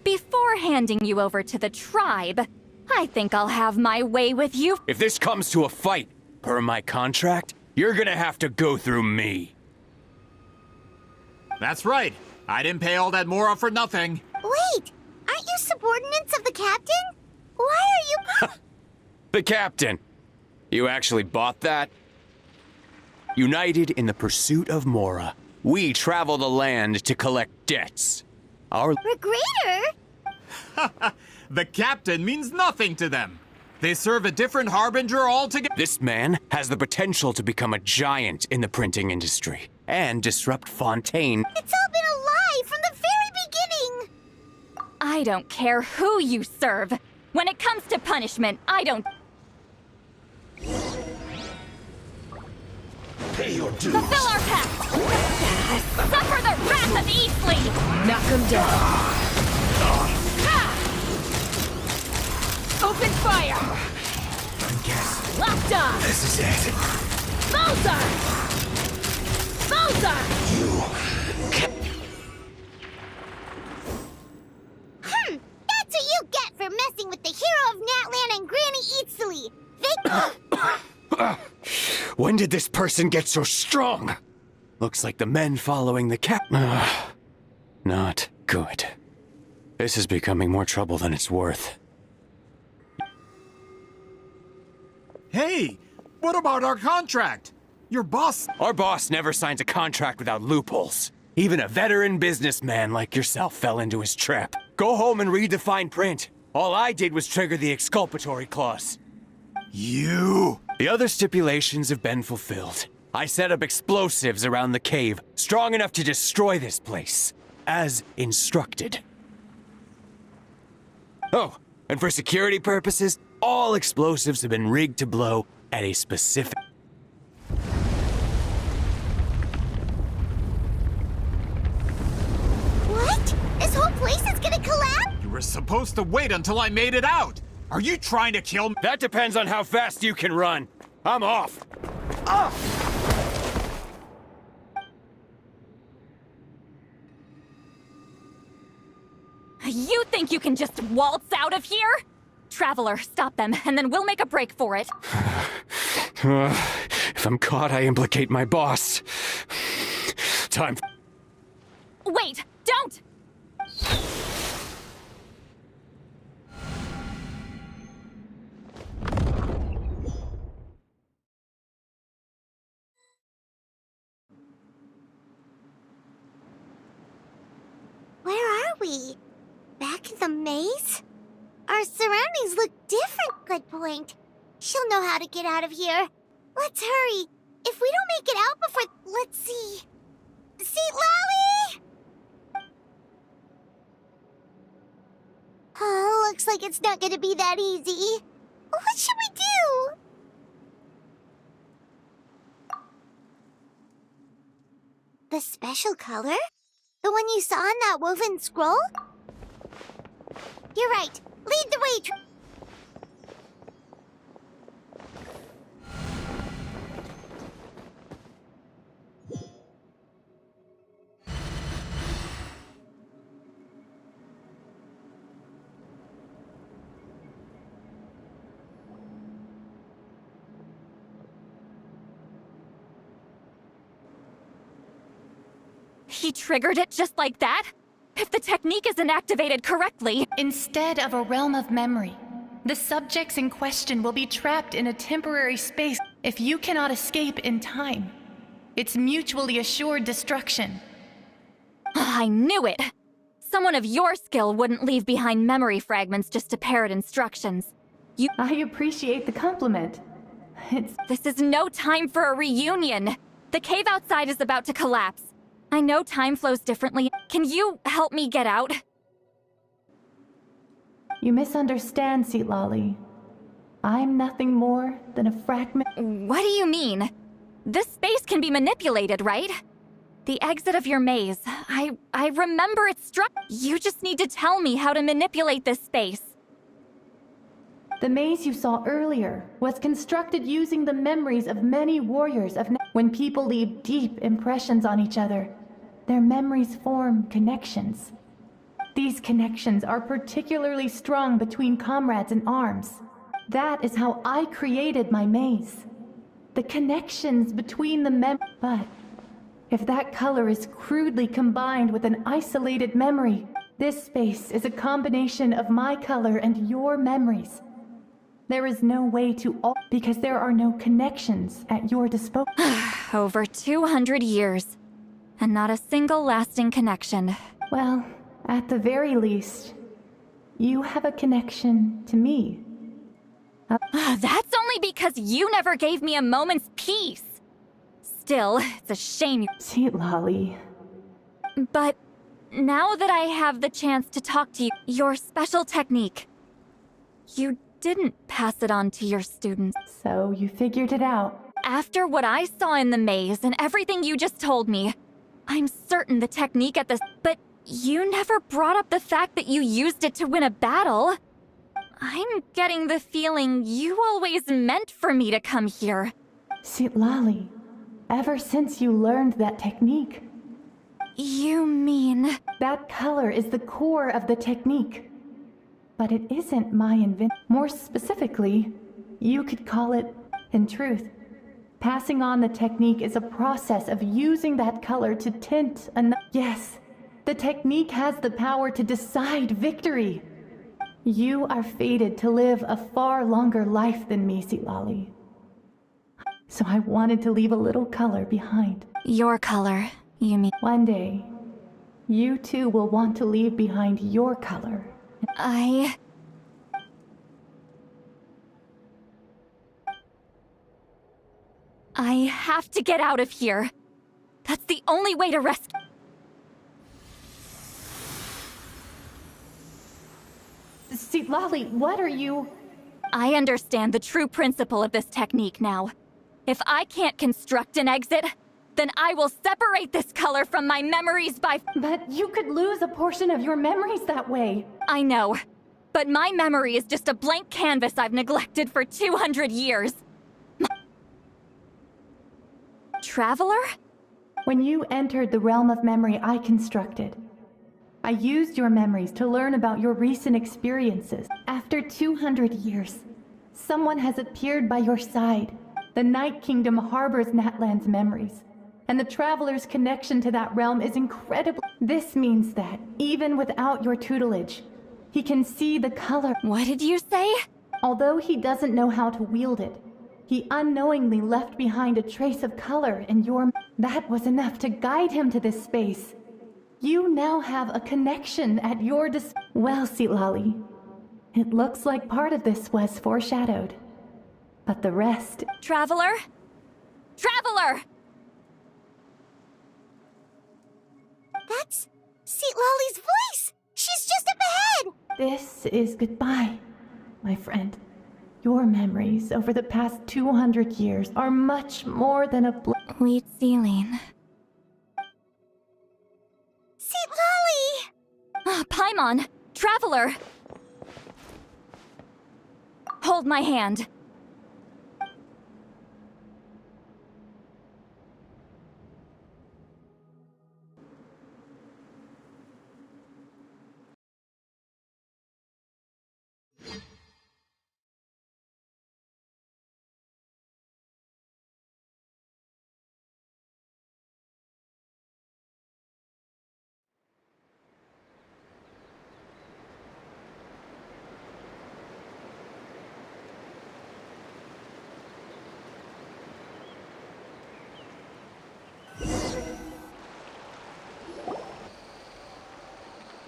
Before handing you over to the tribe, I think I'll have my way with you. If this comes to a fight, per my contract, you're gonna have to go through me. That's right. I didn't pay all that Mora for nothing. Wait, aren't you subordinates of the captain? Why are you... The captain. You actually bought that? United in the pursuit of Mora, we travel the land to collect debts. Our... Regrader? The captain means nothing to them. They serve a different harbinger altogether. This man has the potential to become a giant in the printing industry and disrupt Fontaine. It's all been a lie from the very beginning. I don't care who you serve. When it comes to punishment, I don't... Pay your dues. Fulfill our pact! Suffer the wrath of Eastleigh! Knock him down. Open fire! I guess Locked on! this is it. Bullseye! Bullseye! That's what you get for messing with the hero of NHÄN and Granny Eatsley. They... When did this person get so strong? Looks like the men following the cap... Not good. This is becoming more trouble than it's worth. Hey, what about our contract? Your boss... Our boss never signs a contract without loopholes. Even a veteran businessman like yourself fell into his trap. Go home and read the fine print. All I did was trigger the exculpatory clause. You... The other stipulations have been fulfilled. I set up explosives around the cave, strong enough to destroy this place, as instructed. Oh, and for security purposes, all explosives have been rigged to blow at a specific... What? This whole place is gonna collapse? You were supposed to wait until I made it out! Are you trying to kill me? That depends on how fast you can run. I'm off. Ah! You think you can just waltz out of here? Traveler, stop them, and then we'll make a break for it. If I'm caught, I implicate my boss. Time. Wait, don't! Where are we? Back in the maze? Our surroundings look different. Good point. She'll know how to get out of here. Let's hurry. If we don't make it out before... Let's see. See, Lolly? Oh, looks like it's not gonna be that easy. What should we do? The special color? The one you saw in that woven scroll? You're right. Lead the way. He triggered it just like that? If the technique isn't activated correctly... Instead of a realm of memory, the subjects in question will be trapped in a temporary space if you cannot escape in time. It's mutually assured destruction. I knew it! Someone of your skill wouldn't leave behind memory fragments just to parrot instructions. I appreciate the compliment. This is no time for a reunion! The cave outside is about to collapse. I know time flows differently. Can you help me get out? You misunderstand, Lolly. I'm nothing more than a fragment. What do you mean? This space can be manipulated, right? The exit of your maze. I remember it struck. You just need to tell me how to manipulate this space. The maze you saw earlier was constructed using the memories of many warriors of... When people leave deep impressions on each other, their memories form connections. These connections are particularly strong between comrades in arms. That is how I created my maze. The connections between the But if that color is crudely combined with an isolated memory, this space is a combination of my color and your memories. There is no way to because there are no connections at your disposal. Over 200 years. And not a single lasting connection. Well, at the very least, you have a connection to me. That's only because you never gave me a moment's peace. Still, it's a shame. Sweet Lolly. But now that I have the chance to talk to you, your special technique, you didn't pass it on to your students. So you figured it out. After what I saw in the maze and everything you just told me, I'm certain the technique at this... But you never brought up the fact that you used it to win a battle. I'm getting the feeling you always meant for me to come here. Sweet Lolly, ever since you learned that technique... You mean... That color is the core of the technique. But it isn't my invention. More specifically, you could call it, in truth, passing on the technique is a process of using that color to tint another. Yes, the technique has the power to decide victory. You are fated to live a far longer life than me, Lolly. So I wanted to leave a little color behind. Your color, you mean? One day, you too will want to leave behind your color. I have to get out of here. That's the only way to rescue. Citlali, what are you? I understand the true principle of this technique now. If I can't construct an exit, then I will separate this color from my memories by— But you could lose a portion of your memories that way. I know, but my memory is just a blank canvas I've neglected for 200 years. Traveler? When you entered the realm of memory I constructed, I used your memories to learn about your recent experiences. After 200 years, someone has appeared by your side. The Night Kingdom harbors Natlan's memories, and the Traveler's connection to that realm is incredible. This means that, even without your tutelage, he can see the color. What did you say? Although he doesn't know how to wield it, he unknowingly left behind a trace of color in your— That was enough to guide him to this space. You now have a connection at your Well, Citlali, it looks like part of this was foreshadowed. But the rest— Traveler? Traveler! That's Citlali's voice! She's just up ahead! This is goodbye, my friend. Your memories over the past 200 years are much more than a Wheat ceiling. Citlali! Paimon! Traveler! Hold my hand.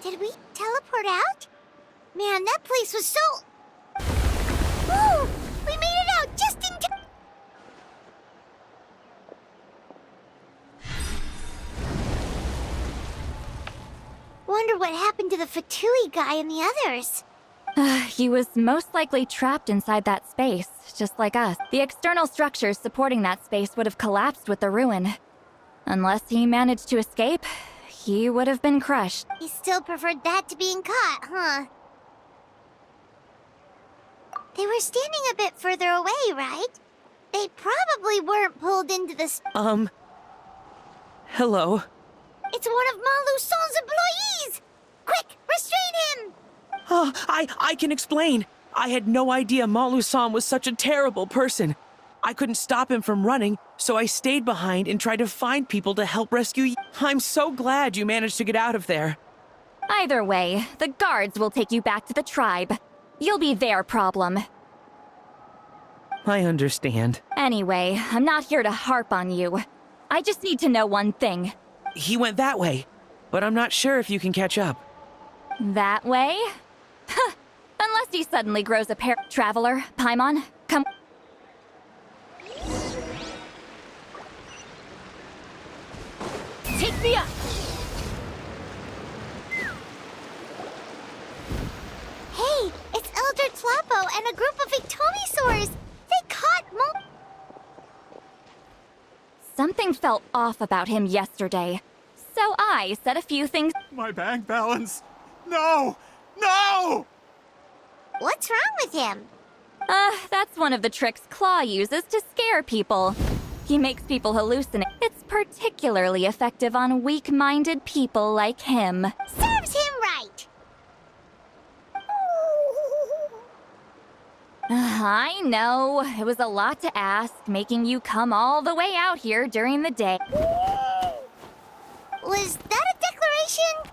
Did we teleport out? Man, that place was so... Woo! We made it out just in time! Wonder what happened to the Fatui guy and the others. He was most likely trapped inside that space, just like us. The external structures supporting that space would have collapsed with the ruin. Unless he managed to escape, he would have been crushed. He still preferred that to being caught, huh? They were standing a bit further away, right? They probably weren't pulled into the... Hello? It's one of Maluson's employees! Quick, restrain him! Oh, I can explain. I had no idea Malusan was such a terrible person. I couldn't stop him from running, so I stayed behind and tried to find people to help rescue you. I'm so glad you managed to get out of there. Either way, the guards will take you back to the tribe. You'll be their problem. I understand. Anyway, I'm not here to harp on you. I just need to know one thing. He went that way, but I'm not sure if you can catch up. That way? Unless he suddenly grows a pair. Traveler, Paimon, come. Take me up! Hey, it's Elder Tlapo and a group of Ictomisaurs! They caught Something felt off about him yesterday, so I said a few things. My bank balance! No! No! What's wrong with him? That's one of the tricks Claw uses to scare people. He makes people hallucinate. It's particularly effective on weak-minded people like him. Serves him right! I know, it was a lot to ask, making you come all the way out here during the day. Was that a declaration?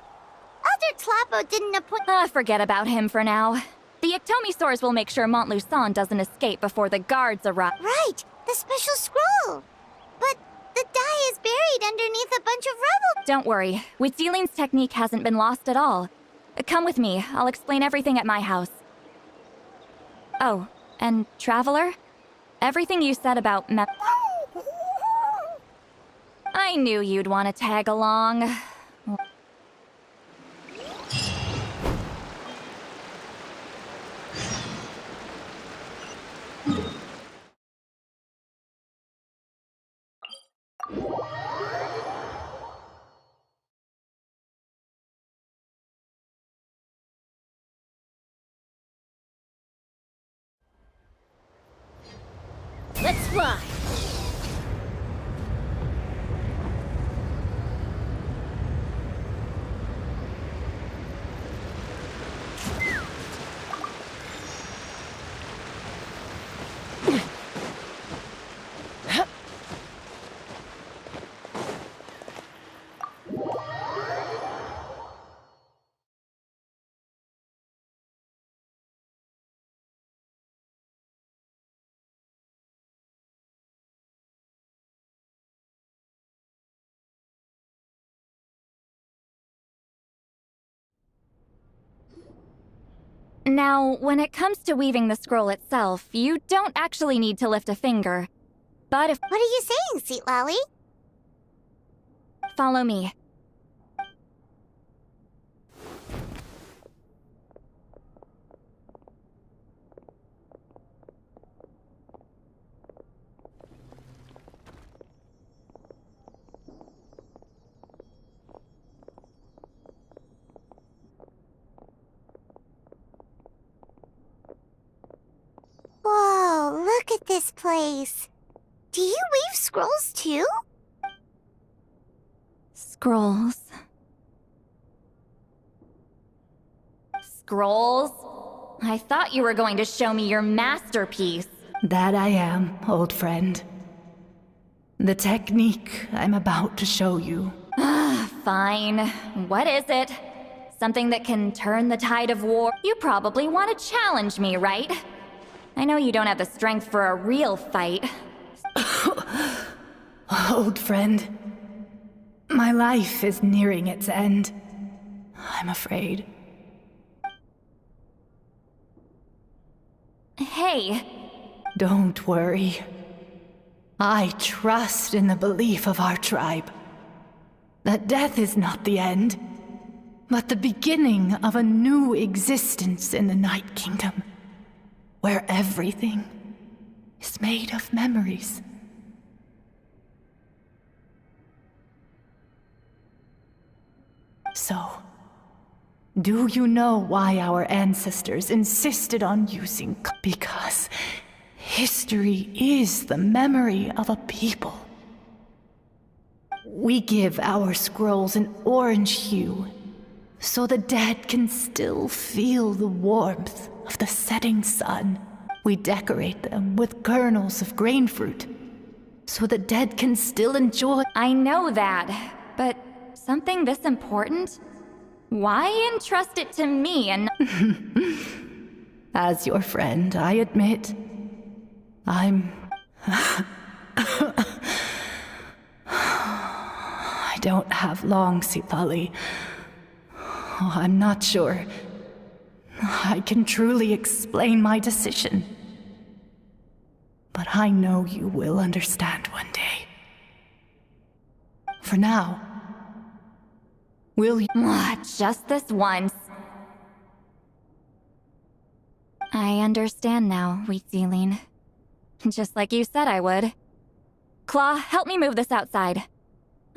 Elder Tlapo didn't appoint— forget about him for now. The Ictomisaurs will make sure Montluçon doesn't escape before the guards arrive. Right, the special scroll! But the die is buried underneath a bunch of rubble. Don't worry, Huitzilin's technique hasn't been lost at all. Come with me, I'll explain everything at my house. Oh, and Traveler? Everything you said about I knew you'd want to tag along. Let's fly! Now, when it comes to weaving the scroll itself, you don't actually need to lift a finger. But if— What are you saying, Sweet Lolly? Follow me. Whoa, look at this place. Do you weave scrolls too? Scrolls. Scrolls? I thought you were going to show me your masterpiece. That I am, old friend. The technique I'm about to show you. Fine. What is it? Something that can turn the tide of war? You probably want to challenge me, right? I know you don't have the strength for a real fight. Old friend, my life is nearing its end. I'm afraid. Hey. Don't worry. I trust in the belief of our tribe that death is not the end, but the beginning of a new existence in the Night Kingdom, where everything is made of memories. So, do you know why our ancestors insisted on using? Because history is the memory of a people. We give our scrolls an orange hue, so the dead can still feel the warmth of the setting sun. We decorate them with kernels of grain fruit, so the dead can still enjoy— I know that, but something this important? Why entrust it to me and— As your friend, I admit, I'm— I don't have long, Sitali. Oh, I'm not sure I can truly explain my decision. But I know you will understand one day. For now, will you— Just this once. I understand now, THUYjon. Just like you said I would. Claw, help me move this outside.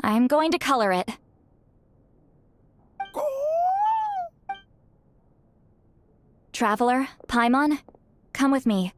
I'm going to color it. Traveler, Paimon, come with me.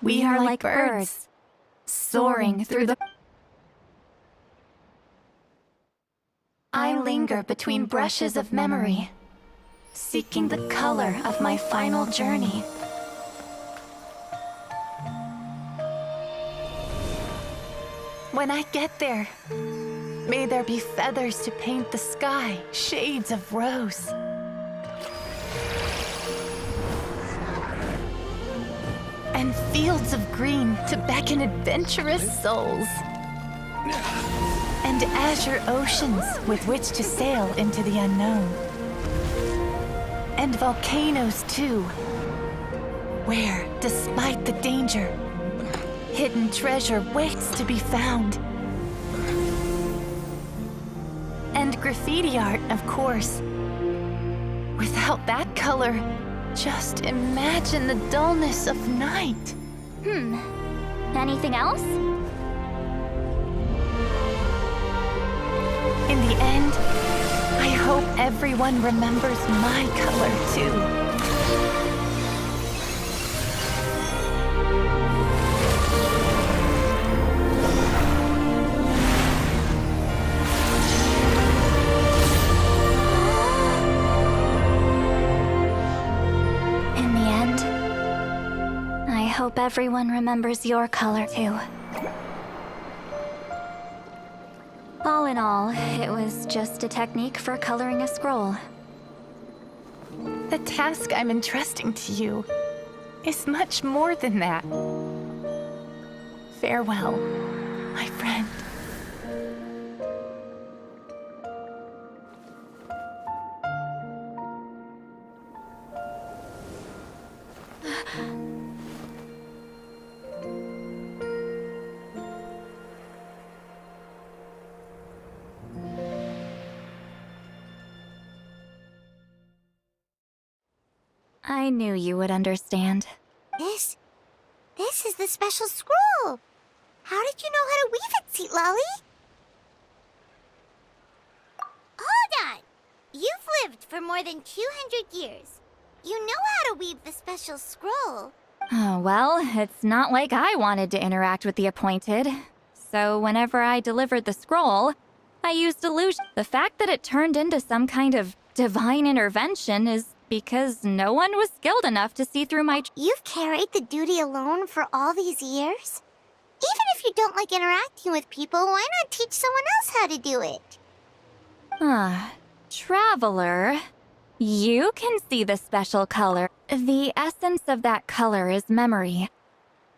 We are like birds, soaring through the... I linger between brushes of memory, seeking the color of my final journey. When I get there, may there be feathers to paint the sky, shades of rose. And fields of green to beckon adventurous souls. And azure oceans with which to sail into the unknown. And volcanoes too, where, despite the danger, hidden treasure waits to be found. And graffiti art, of course. Without that color, just imagine the dullness of night. Anything else? In the end, I hope everyone remembers my color too. In the end, I hope everyone remembers your color too. All in all, it was just a technique for coloring a scroll. The task I'm entrusting to you is much more than that. Farewell, my friend. I knew you would understand. This is the special scroll. How did you know how to weave it, Seat Lolly? Hold on. You've lived for more than 200 years. You know how to weave the special scroll. Oh, well, it's not like I wanted to interact with the appointed. So whenever I delivered the scroll, I used illusion. The fact that it turned into some kind of divine intervention is because no one was skilled enough to see through my... You've carried the duty alone for all these years? Even if you don't like interacting with people, why not teach someone else how to do it? Traveler, you can see the special color. The essence of that color is memory.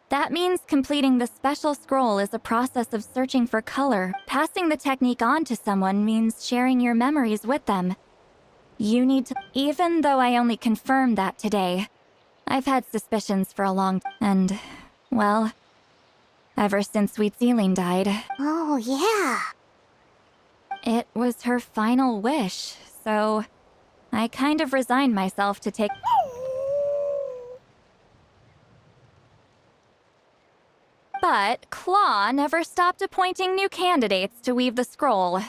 That means completing the special scroll is a process of searching for color. Passing the technique on to someone means sharing your memories with them. You need to... Even though I only confirmed that today, I've had suspicions for a long time. And, well, ever since THUYT died. Oh, yeah. It was her final wish, so I kind of resigned myself to take... But Claw never stopped appointing new candidates to weave the scroll.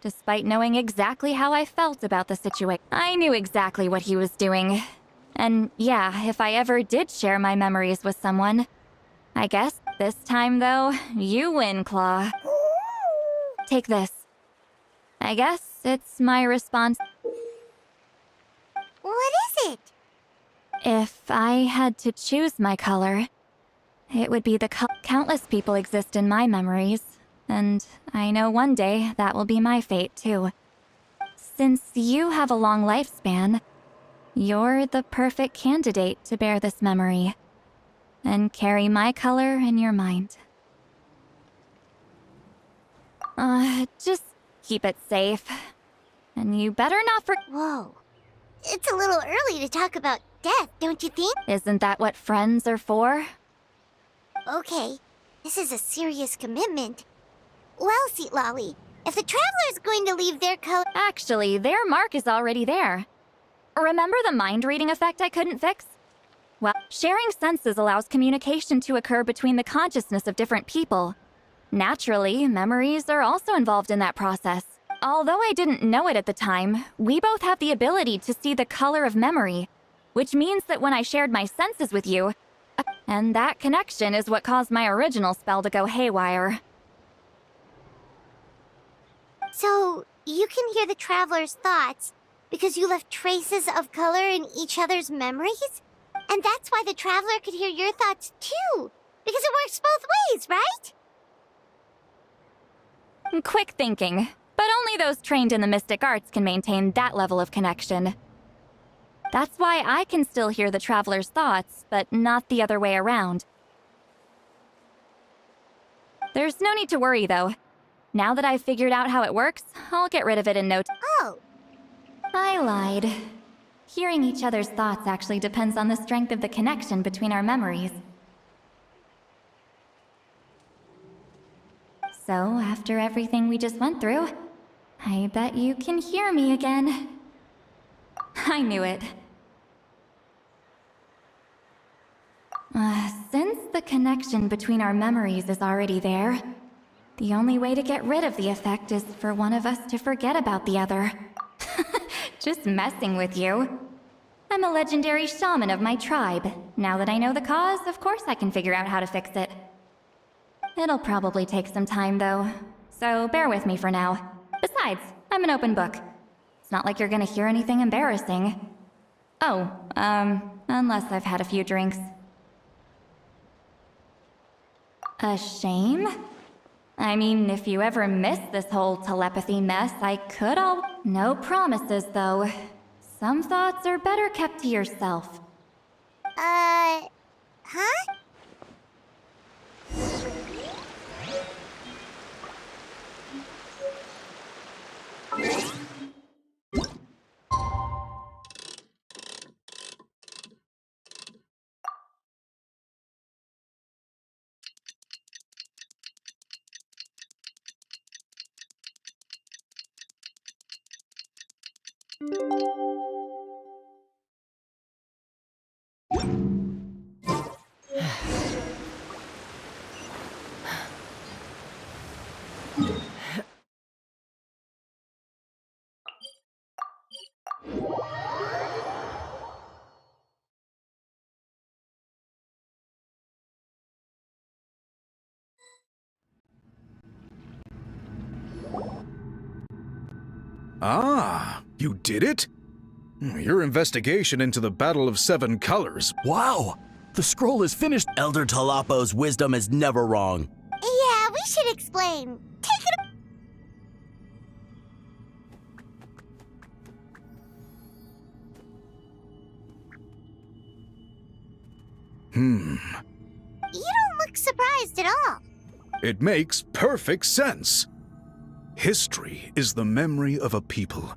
Despite knowing exactly how I felt about the situation. I knew exactly what he was doing. And yeah, if I ever did share my memories with someone, I guess this time though, you win, Claw. Take this. I guess it's my response. What is it? If I had to choose my color, it would be the countless people exist in my memories. And I know one day that will be my fate, too. Since you have a long lifespan, you're the perfect candidate to bear this memory and carry my color in your mind. Just keep it safe. And you better not Whoa. It's a little early to talk about death, don't you think? Isn't that what friends are for? Okay, this is a serious commitment. Well, Seat Lolly, if the Traveler's going to leave their color... Actually, their mark is already there. Remember the mind-reading effect I couldn't fix? Well, sharing senses allows communication to occur between the consciousness of different people. Naturally, memories are also involved in that process. Although I didn't know it at the time, we both have the ability to see the color of memory, which means that when I shared my senses with you, And that connection is what caused my original spell to go haywire. So, you can hear the traveler's thoughts because you left traces of color in each other's memories? And that's why the traveler could hear your thoughts too, because it works both ways, right? Quick thinking, but only those trained in the mystic arts can maintain that level of connection. That's why I can still hear the traveler's thoughts, but not the other way around. There's no need to worry, though. Now that I've figured out how it works, I'll get rid of it in no time. Oh! I lied. Hearing each other's thoughts actually depends on the strength of the connection between our memories. So, after everything we just went through, I bet you can hear me again. I knew it. Since the connection between our memories is already there, the only way to get rid of the effect is for one of us to forget about the other. Just messing with you. I'm a legendary shaman of my tribe. Now that I know the cause, of course I can figure out how to fix it. It'll probably take some time, though, so bear with me for now. Besides, I'm an open book. It's not like you're gonna hear anything embarrassing. Oh, unless I've had a few drinks. A shame? I mean, if you ever miss this whole telepathy mess, I could all... No promises, though. Some thoughts are better kept to yourself. Huh? Ah, you did it? Your investigation into the Battle of Seven Colors. Wow! The scroll is finished. Elder Talapo's wisdom is never wrong. Yeah, we should explain. Take it. You don't look surprised at all. It makes perfect sense. History is the memory of a people.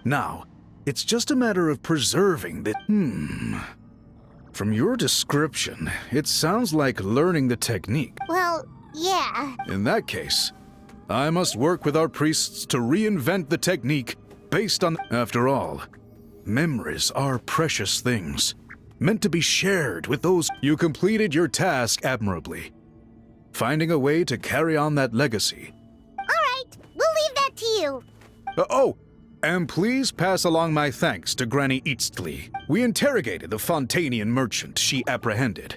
Now, it's just a matter of preserving the... From your description, it sounds like learning the technique. Well, yeah. In that case, I must work with our priests to reinvent the technique based on... After all, memories are precious things, meant to be shared with those... You completed your task admirably. Finding a way to carry on that legacy. We'll leave that to you. And please pass along my thanks to Granny Eastly. We interrogated the Fontanian merchant she apprehended.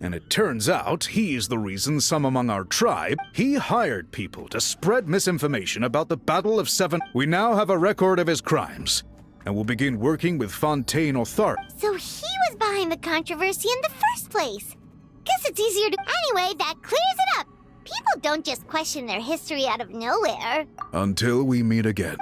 And it turns out he's the reason some among our tribe, he hired people to spread misinformation about the Battle of Seven. We now have a record of his crimes, and will begin working with Fontaine authorities. So he was behind the controversy in the first place. Guess it's easier to... Anyway, that clears it up. People don't just question their history out of nowhere. Until we meet again.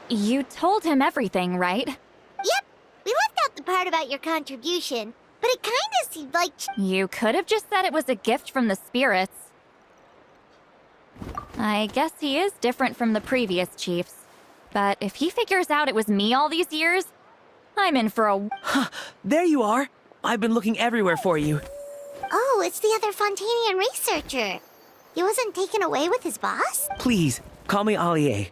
You told him everything, right? Yep. We left out the part about your contribution, but it kinda seemed like... You could have just said it was a gift from the spirits. I guess he is different from the previous chiefs. But if he figures out it was me all these years, I'm in for a... There you are! I've been looking everywhere for you. Oh, it's the other Fontanian researcher. He wasn't taken away with his boss? Please, call me Allier.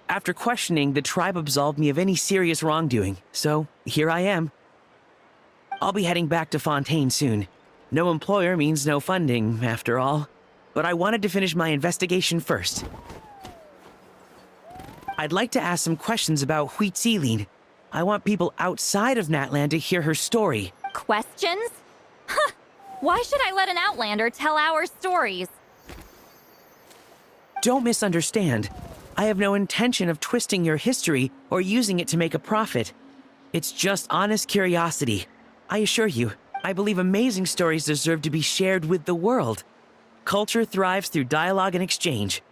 After questioning, the tribe absolved me of any serious wrongdoing, so here I am. I'll be heading back to Fontaine soon. No employer means no funding, after all. But I wanted to finish my investigation first. I'd like to ask some questions about THUYT. I want people outside of Natlan to hear her story. Questions? Huh. Why should I let an Outlander tell our stories? Don't misunderstand. I have no intention of twisting your history or using it to make a profit. It's just honest curiosity. I assure you, I believe amazing stories deserve to be shared with the world. Culture thrives through dialogue and exchange.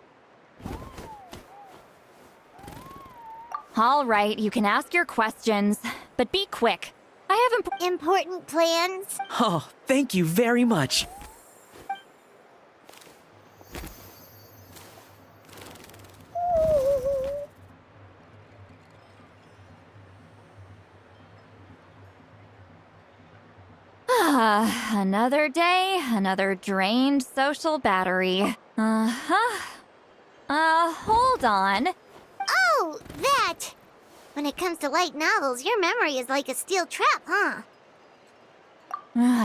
All right, you can ask your questions, but be quick. I have important plans. Oh, thank you very much. Another day, another drained social battery. Hold on. Oh, that! When it comes to light novels, your memory is like a steel trap, huh?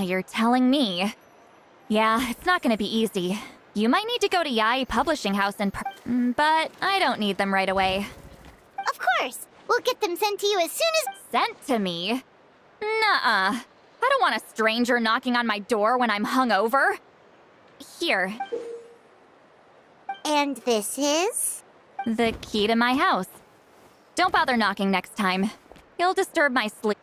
You're telling me. Yeah, it's not gonna be easy. You might need to go to Yai Publishing House but I don't need them right away. Of course! We'll get them sent to you as soon as— Sent to me? Nuh-uh. I don't want a stranger knocking on my door when I'm hungover. Here. And this is? The key to my house. Don't bother knocking next time. You'll disturb my sleep.